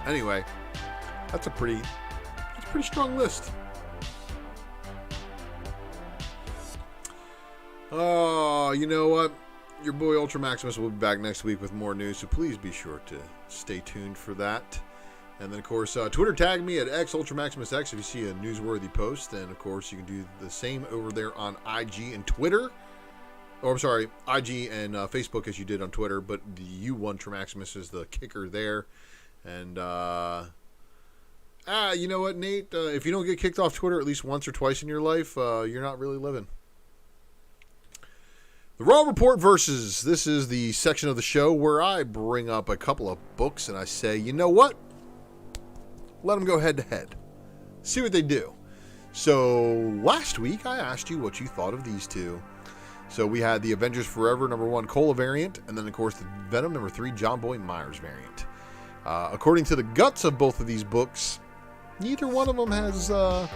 Anyway, that's a pretty strong list. Oh, you know what? Your boy Ultra Maximus will be back next week with more news, so please be sure to stay tuned for that. And then, of course, Twitter tag me at XUltraMaximusX if you see a newsworthy post. And, of course, you can do the same over there on IG and Twitter. Oh, I'm sorry, IG and Facebook as you did on Twitter. But the Ultra Maximus is the kicker there. And, you know what, Nate? If you don't get kicked off Twitter at least once or twice in your life, you're not really living. The Raw Report Versus. This is the section of the show where I bring up a couple of books and I say, you know what? Let them go head to head. See what they do. So last week I asked you what you thought of these two. So we had the Avengers Forever #1 Cola variant, and then of course the Venom #3 John Boy Myers variant. According to the guts of both of these books, neither one of them has a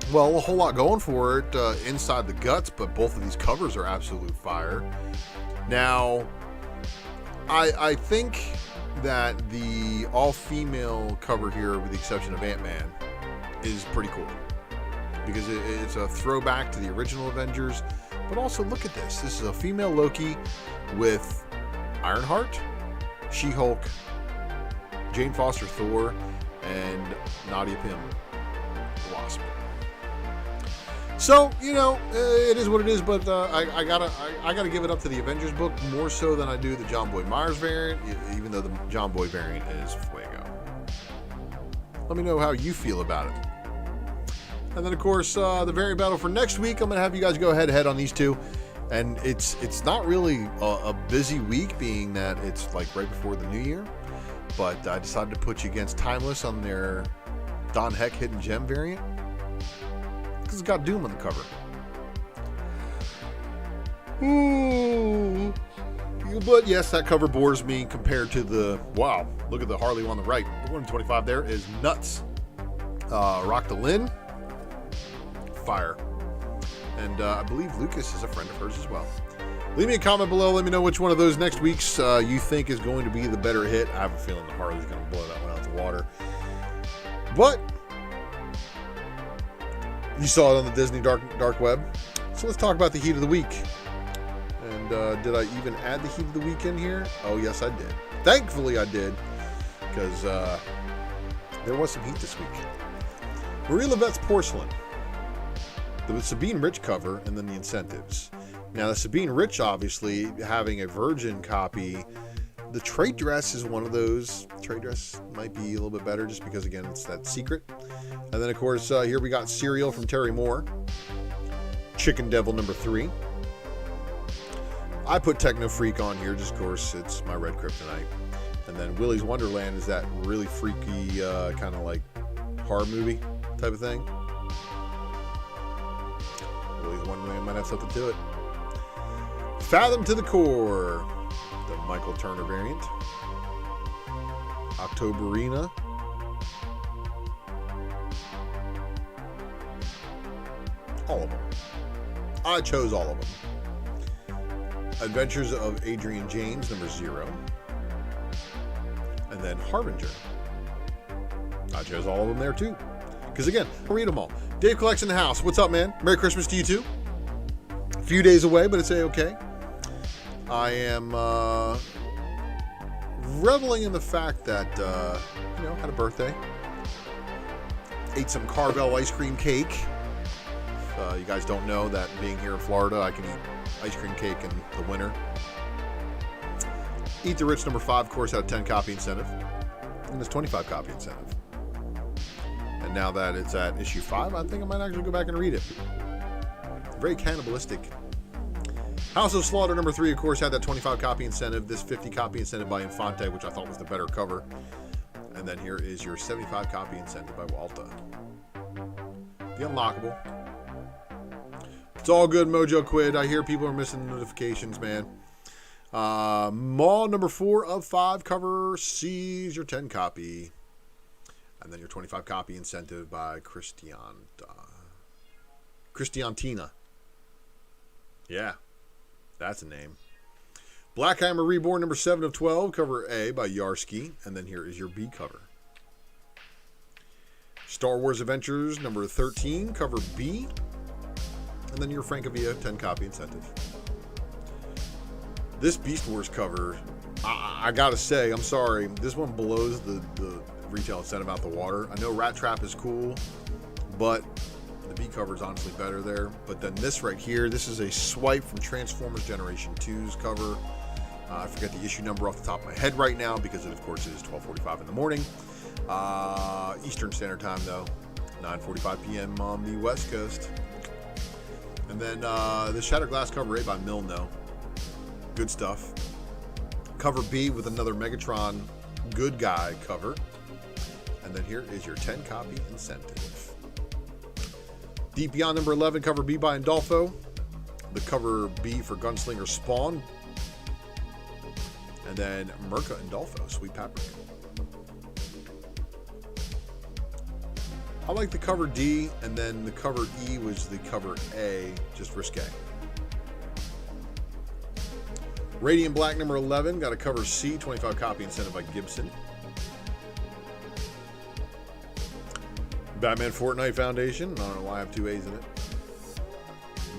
whole lot going for it inside the guts, but both of these covers are absolute fire. Now, I think that the all-female cover here, with the exception of Ant-Man, is pretty cool. Because it's a throwback to the original Avengers. But also, look at this. This is a female Loki with Ironheart, She-Hulk, Jane Foster Thor, and Nadia Pym, the Wasp. So, it is what it is, but I gotta give it up to the Avengers book more so than I do the John Boy Myers variant, even though the John Boy variant is fuego. Let me know how you feel about it. And then, of course, the variant battle for next week, I'm gonna have you guys go head-to-head on these two. And it's not really a busy week, being that it's like right before the new year. But I decided to put you against Timeless on their Don Heck Hidden Gem variant. Because it's got Doom on the cover. Ooh. But yes, that cover bores me compared to the, wow, look at the Harley on the right. The 125 there is nuts. Rock the Lynn, fire. And I believe Lucas is a friend of hers as well. Leave me a comment below. Let me know which one of those next week's you think is going to be the better hit. I have a feeling the Harley's going to blow that one out the water. But you saw it on the Disney dark web. So let's talk about the heat of the week. And did I even add the heat of the week in here? Oh, yes, I did. Thankfully, I did. Because there was some heat this week. Marie Levette's Porcelain. The Sabine Rich cover, and then the incentives. Now, the Sabine Rich, obviously, having a Virgin copy, the trait dress is one of those. Trait dress might be a little bit better just because, again, it's that secret. And then, of course, here we got Cereal from Terry Moore. Chicken Devil number 3. I put Techno Freak on here just, of course, it's my red kryptonite. And then Willy's Wonderland is that really freaky, kind of like horror movie type of thing. Willy's Wonderland might have something to it. Fathom to the Core, the Michael Turner variant. Octoberina. All of them. I chose all of them. Adventures of Adrian James, number 0. And then Harbinger. I chose all of them there too. Because again, I'll read them all. Dave Collects in the house. What's up, man? Merry Christmas to you too. A few days away, but it's A-okay. I am reveling in the fact that, had a birthday. Ate some Carvel ice cream cake. You guys don't know that being here in Florida, I can eat ice cream cake in the winter. Eat the Rich number 5, of course, had a 10 copy incentive. And this 25 copy incentive. And now that it's at issue 5, I think I might actually go back and read it. Very cannibalistic. House of Slaughter number 3, of course, had that 25 copy incentive. This 50 copy incentive by Infante, which I thought was the better cover. And then here is your 75 copy incentive by Walta. The Unlockable. It's all good, Mojo Quid. I hear people are missing the notifications, man. Maw number 4 of 5, cover C is your 10 copy. And then your 25 copy incentive by Christiantina. Yeah, that's a name. Black Hammer Reborn number 7 of 12, cover A by Yarsky. And then here is your B cover. Star Wars Adventures number 13, cover B. And then your Francavilla 10 copy incentive. This Beast Wars cover, I gotta say, I'm sorry, this one blows the retail incentive out the water. I know Rat Trap is cool, but the B cover is honestly better there. But then this right here, this is a swipe from Transformers Generation 2's cover. I forget the issue number off the top of my head right now because it, of course, is 12:45 in the morning. Eastern Standard Time, though. 9:45 p.m. on the West Coast. And then the Shattered Glass cover A by Milno. Good stuff. Cover B with another Megatron Good Guy cover. And then here is your 10 copy incentive. Deep Beyond number 11, cover B by Andolfo. The cover B for Gunslinger Spawn. And then Merca Andolfo, Sweet Paprika. I like the cover D, and then the cover E was the cover A, just risque. Radiant Black number 11, got a cover C, 25 copy incentive by Gibson. Batman Fortnite Foundation, I don't know why I have 2 A's in it.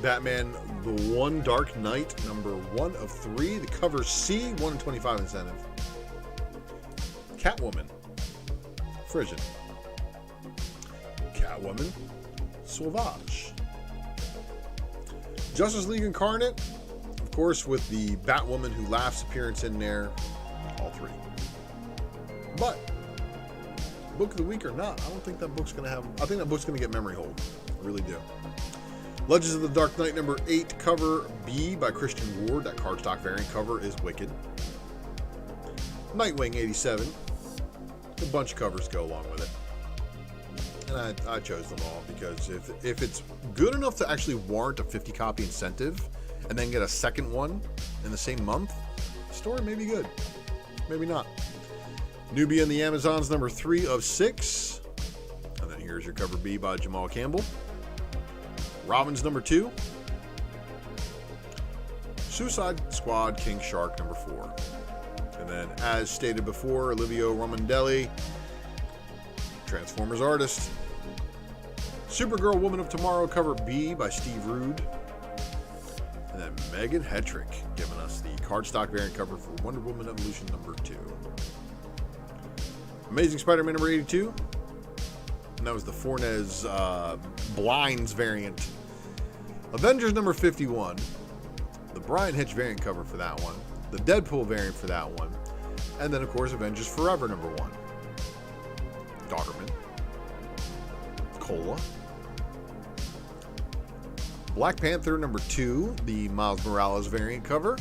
Batman The One Dark Knight number 1 of 3, the cover C, 1 in 25 incentive. Catwoman, Frisian. Catwoman, Sauvage. Justice League Incarnate, of course, with the Batwoman Who Laughs appearance in there. All 3. But, book of the week or not, I don't think that book's going to have... I think that book's going to get memory hold. I really do. Legends of the Dark Knight number 8, cover B by Christian Ward. That cardstock variant cover is wicked. Nightwing 87. A bunch of covers go along with it. And I chose them all because if it's good enough to actually warrant a 50 copy incentive and then get a second one in the same month, the story may be good. Maybe not. Nubia and the Amazons number 3 of 6. And then here's your cover B by Jamal Campbell. Robins number 2. Suicide Squad King Shark number 4. And then, as stated before, Olivio Romandelli, Transformers artist. Supergirl Woman of Tomorrow cover B by Steve Rude. And then Megan Hetrick giving us the cardstock variant cover for Wonder Woman Evolution number 2. Amazing Spider-Man number 82. And that was the Fornes Blinds variant. Avengers number 51. Brian Hitch variant cover for that one. The Deadpool variant for that one. And then, of course, Avengers Forever #1. Dodderman. Cola. Black Panther #2, the Miles Morales variant cover.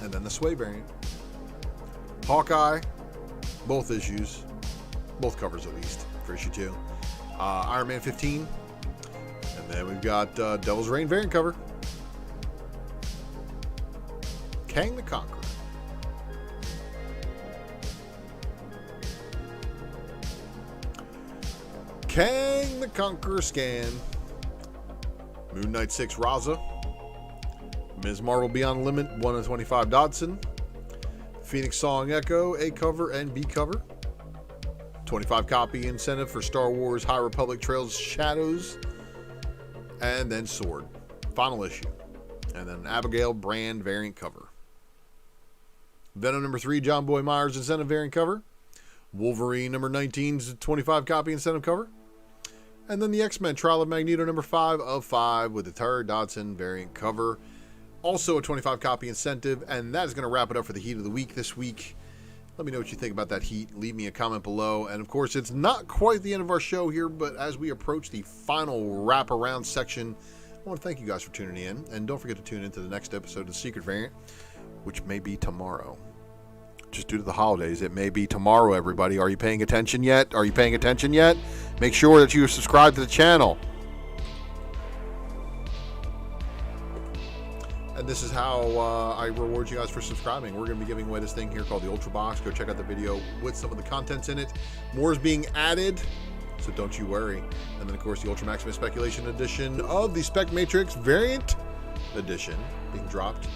And then the Sway variant. Hawkeye, both issues. Both covers, at least, for issue 2. Iron Man 15. And then we've got Devil's Reign variant cover. Kang the Conqueror. Kang the Conqueror scan. Moon Knight 6 Raza. Ms. Marvel Beyond Limit 1/25 Dodson. Phoenix Song Echo A cover and B cover. 25 copy incentive for Star Wars High Republic Trails Shadows. And then Sword. Final issue. And then Abigail Brand variant cover. Venom #3 John Boy Myers incentive variant cover. Wolverine #19's 25 copy incentive cover. And then the X-Men Trial of Magneto #5 of 5 with the Terry Dodson variant cover. Also a 25 copy incentive. And that is going to wrap it up for the Heat of the Week this week. Let me know what you think about that heat. Leave me a comment below. And of course, it's not quite the end of our show here, but as we approach the final wraparound section, I want to thank you guys for tuning in. And don't forget to tune into the next episode of The Secret Variant, which may be tomorrow. Just due to the holidays, it may be tomorrow, everybody. Are you paying attention yet? Are you paying attention yet? Make sure that you subscribe to the channel. And this is how I reward you guys for subscribing. We're going to be giving away this thing here called the Ultra Box. Go check out the video with some of the contents in it. More is being added, so don't you worry. And then, of course, the Ultra Maximus Speculation Edition of the Spec Matrix Variant Edition being dropped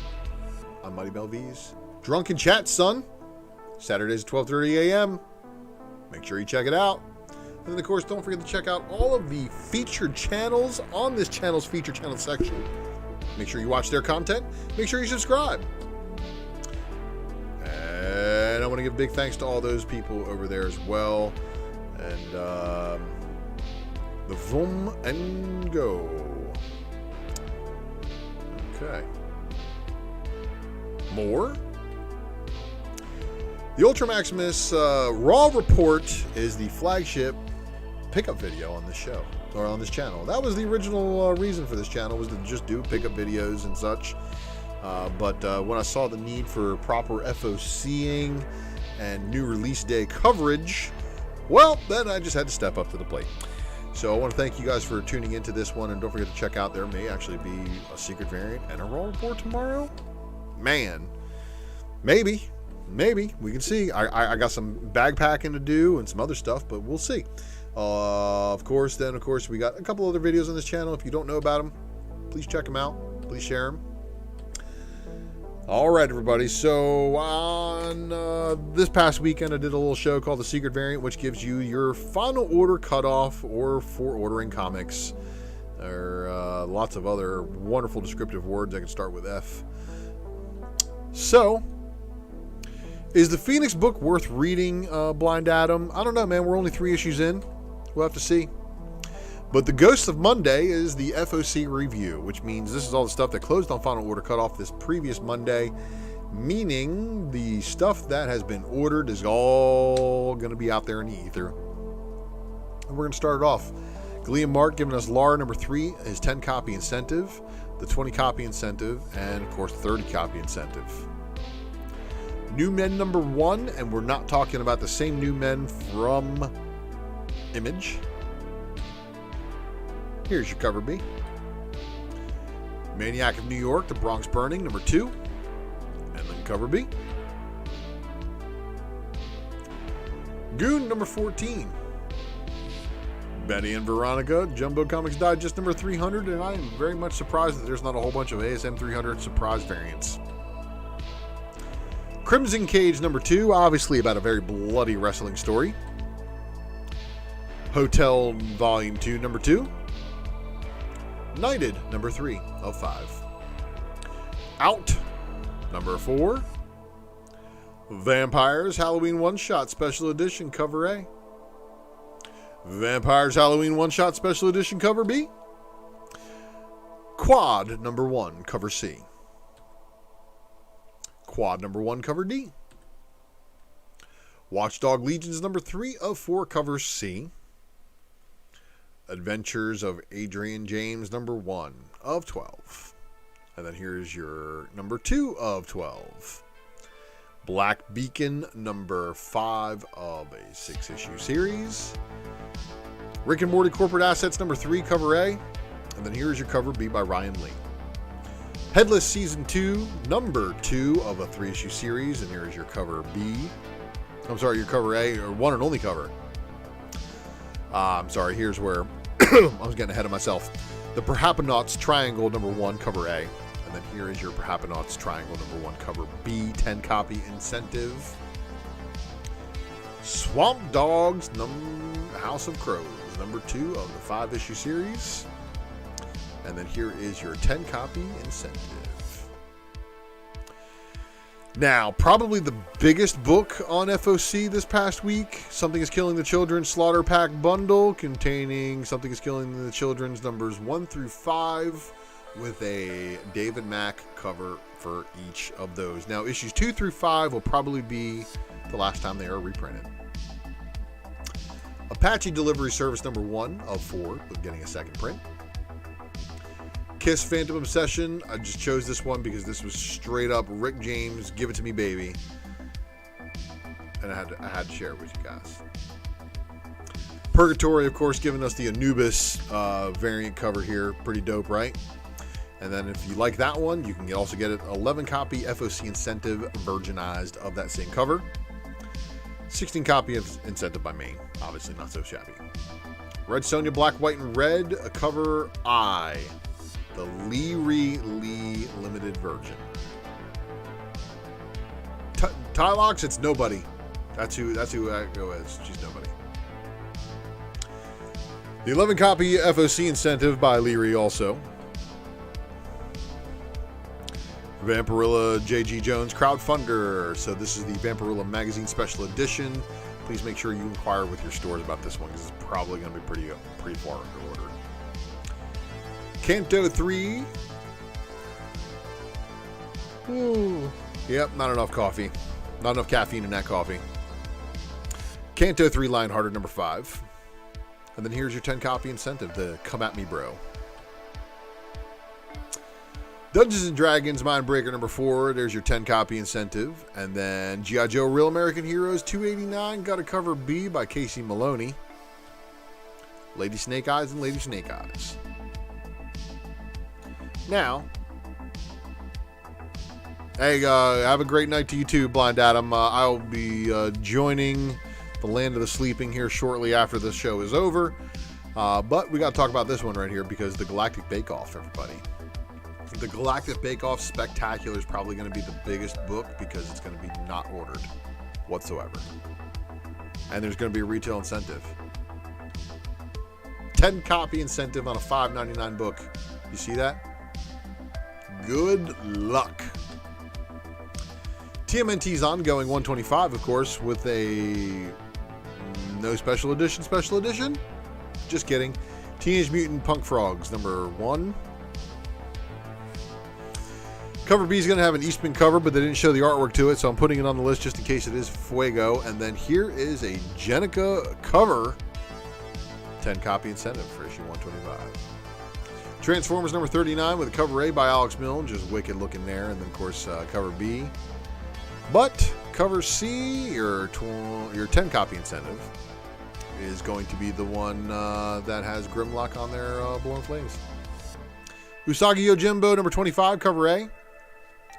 on Mighty Bell V's Drunken Chat, son. Saturdays at 12:30 a.m. Make sure you check it out. And then, of course, don't forget to check out all of the featured channels on this channel's featured channel section. Make sure you watch their content. Make sure you subscribe. And I want to give big thanks to all those people over there as well. And the Vroom and Go. Okay. More. The Ultra Maximus Raw Report is the flagship pickup video on this show, or on this channel. That was the original reason for this channel, was to just do pickup videos and such. But when I saw the need for proper FOCing and new release day coverage, well, then I just had to step up to the plate. So I want to thank you guys for tuning into this one, and don't forget to check out, there may actually be a secret variant and a Raw Report tomorrow. Man, maybe we can see. I got some bag packing to do and some other stuff, but we'll see. Of course, we got a couple other videos on this channel. If you don't know about them, please check them out. Please share them. All right, everybody. So on this past weekend, I did a little show called The Secret Variant, which gives you your final order cutoff or for ordering comics. There are lots of other wonderful descriptive words. I can start with F. So, is the Phoenix book worth reading, Blind Adam? I don't know, man. We're only 3 issues in. We'll have to see. But the Ghosts of Monday is the FOC review, which means this is all the stuff that closed on final order cutoff this previous Monday, meaning the stuff that has been ordered is all going to be out there in the ether. And we're going to start it off. Gilliam Mark giving us Lara #3, his 10 copy incentive, the 20 copy incentive, and of course 30 copy incentive. New Men #1, and we're not talking about the same New Men from Image. Here's your cover B. Maniac of New York, The Bronx Burning #2, and then cover B. Goon #14. Betty and Veronica, Jumbo Comics Digest #300, and I am very much surprised that there's not a whole bunch of ASM 300 surprise variants. Crimson Cage #2, obviously about a very bloody wrestling story. Hotel Volume 2 #2. Knighted #3 of 5. Out #4. Vampires Halloween One-Shot Special Edition Cover A. Vampires Halloween One-Shot Special Edition Cover B. Quad #1 Cover C. Quad number 1, cover D. Watchdog Legions number 3 of 4, cover C. Adventures of Adrian James number 1 of 12. And then here's your number 2 of 12. Black Beacon number 5 of a 6-issue series. Rick and Morty Corporate Assets number 3, cover A. And then here's your cover B by Ryan Lee. Headless Season 2, number 2 of a 3-issue series. And here's your cover B. I'm sorry, your cover A, or one and only cover. I'm sorry, here's where I was getting ahead of myself. The Perhapanauts Triangle number 1, cover A. And then here is your Perhapanauts Triangle number 1, cover B, 10 copy incentive. Swamp Dogs House of Crows number 2 of the 5-issue series. And then here is your 10 copy incentive. Now, probably the biggest book on FOC this past week, Something is Killing the Children Slaughter Pack Bundle, containing Something is Killing the Children's numbers 1 through 5, with a David Mack cover for each of those. Now, issues 2 through 5 will probably be the last time they are reprinted. Apache Delivery Service number 1 of 4, with getting a second print. Kiss Phantom Obsession. I just chose this one because this was straight up Rick James, give it to me, baby. And I had to share it with you guys. Purgatory, of course, giving us the Anubis variant cover here. Pretty dope, right? And then if you like that one, you can also get an 11 copy FOC incentive virginized of that same cover. 16 copy of incentive by Maine. Obviously not so shabby. Red Sonja Black, White, and Red, a cover I. The Lee limited version. Tylox, it's nobody. That's who I go as. She's nobody. The 11 copy FOC incentive by Leary also. Vampirilla J.G. Jones crowdfunder. So this is the Vampirilla Magazine Special Edition. Please make sure you inquire with your stores about this one because it's probably going to be pretty far under order. Canto 3. Ooh. Yep, not enough coffee. Not enough caffeine in that coffee. Canto 3 Lionhearted number 5. And then here's your 10 copy incentive, the Come At Me Bro. Dungeons and Dragons Mindbreaker number 4. There's your 10 copy incentive. And then G.I. Joe Real American Heroes 289. Got a cover B by Casey Maloney. Lady Snake Eyes and Lady Snake Eyes. Now, hey, have a great night to you too, Blind Adam. I'll be joining the Land of the Sleeping here shortly after this show is over. But we got to talk about this one right here because the Galactic Bake Off, everybody. The Galactic Bake Off Spectacular is probably going to be the biggest book because it's going to be not ordered whatsoever. And there's going to be a retail incentive. 10 copy incentive on a $5.99 book. You see that? Good luck. TMNT's ongoing 125, of course, with a no special edition. Just kidding. Teenage Mutant Punk Frogs, number 1. Cover B is going to have an Eastman cover, but they didn't show the artwork to it, so I'm putting it on the list just in case it is Fuego. And then here is a Jenica cover. 10 copy incentive for issue 125. Transformers number 39 with a cover A by Alex Milne, just wicked looking there. And then, of course, cover B. But cover C, your 10 copy incentive, is going to be the one that has Grimlock on there, Blown Flames. Usagi Yojimbo number 25, cover A.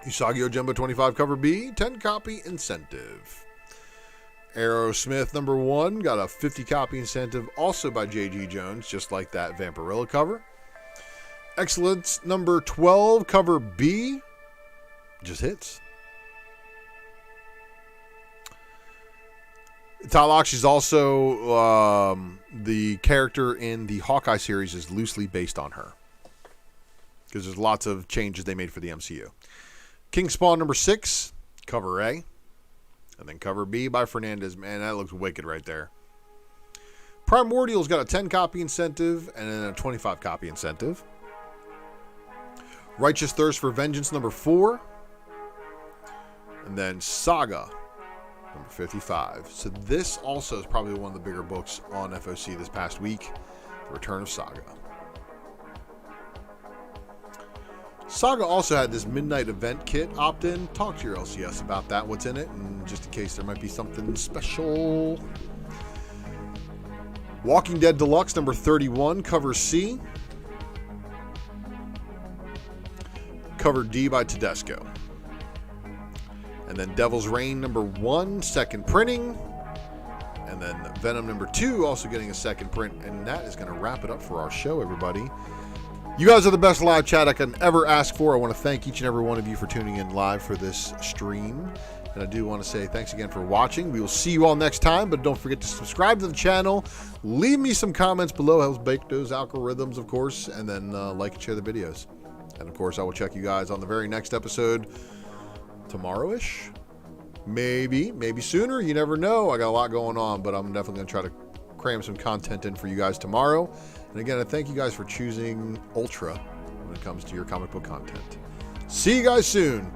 Usagi Yojimbo 25, cover B, 10 copy incentive. Aerosmith number 1 got a 50 copy incentive, also by J.G. Jones, just like that Vampirilla cover. Excellence number 12, cover B, just hits. Tylox is also the character in the Hawkeye series is loosely based on her because there's lots of changes they made for the MCU. King Spawn number 6, cover A, and then cover B by Fernandez. Man, that looks wicked right there. Primordial's got a 10 copy incentive and then a 25 copy incentive. Righteous Thirst for Vengeance number 4. And then Saga, number 55. So this also is probably one of the bigger books on FOC this past week, The Return of Saga. Saga also had this midnight event kit opt-in. Talk to your LCS about that, what's in it, and just in case there might be something special. Walking Dead Deluxe number 31, cover C. Cover D by Tedesco. And then Devil's Reign number 1, second printing. And then Venom number 2 also getting a second print. And that is going to wrap it up for our show, everybody. You guys are the best live chat I can ever ask for. I want to thank each and every one of you for tuning in live for this stream. And I do want to say thanks again for watching. We will see you all next time, but don't forget to subscribe to the channel. Leave me some comments below. Helps bake those algorithms, of course. And then like and share the videos. And, of course, I will check you guys on the very next episode tomorrow-ish. Maybe sooner. You never know. I got a lot going on, but I'm definitely going to try to cram some content in for you guys tomorrow. And again, I thank you guys for choosing Ultra when it comes to your comic book content. See you guys soon.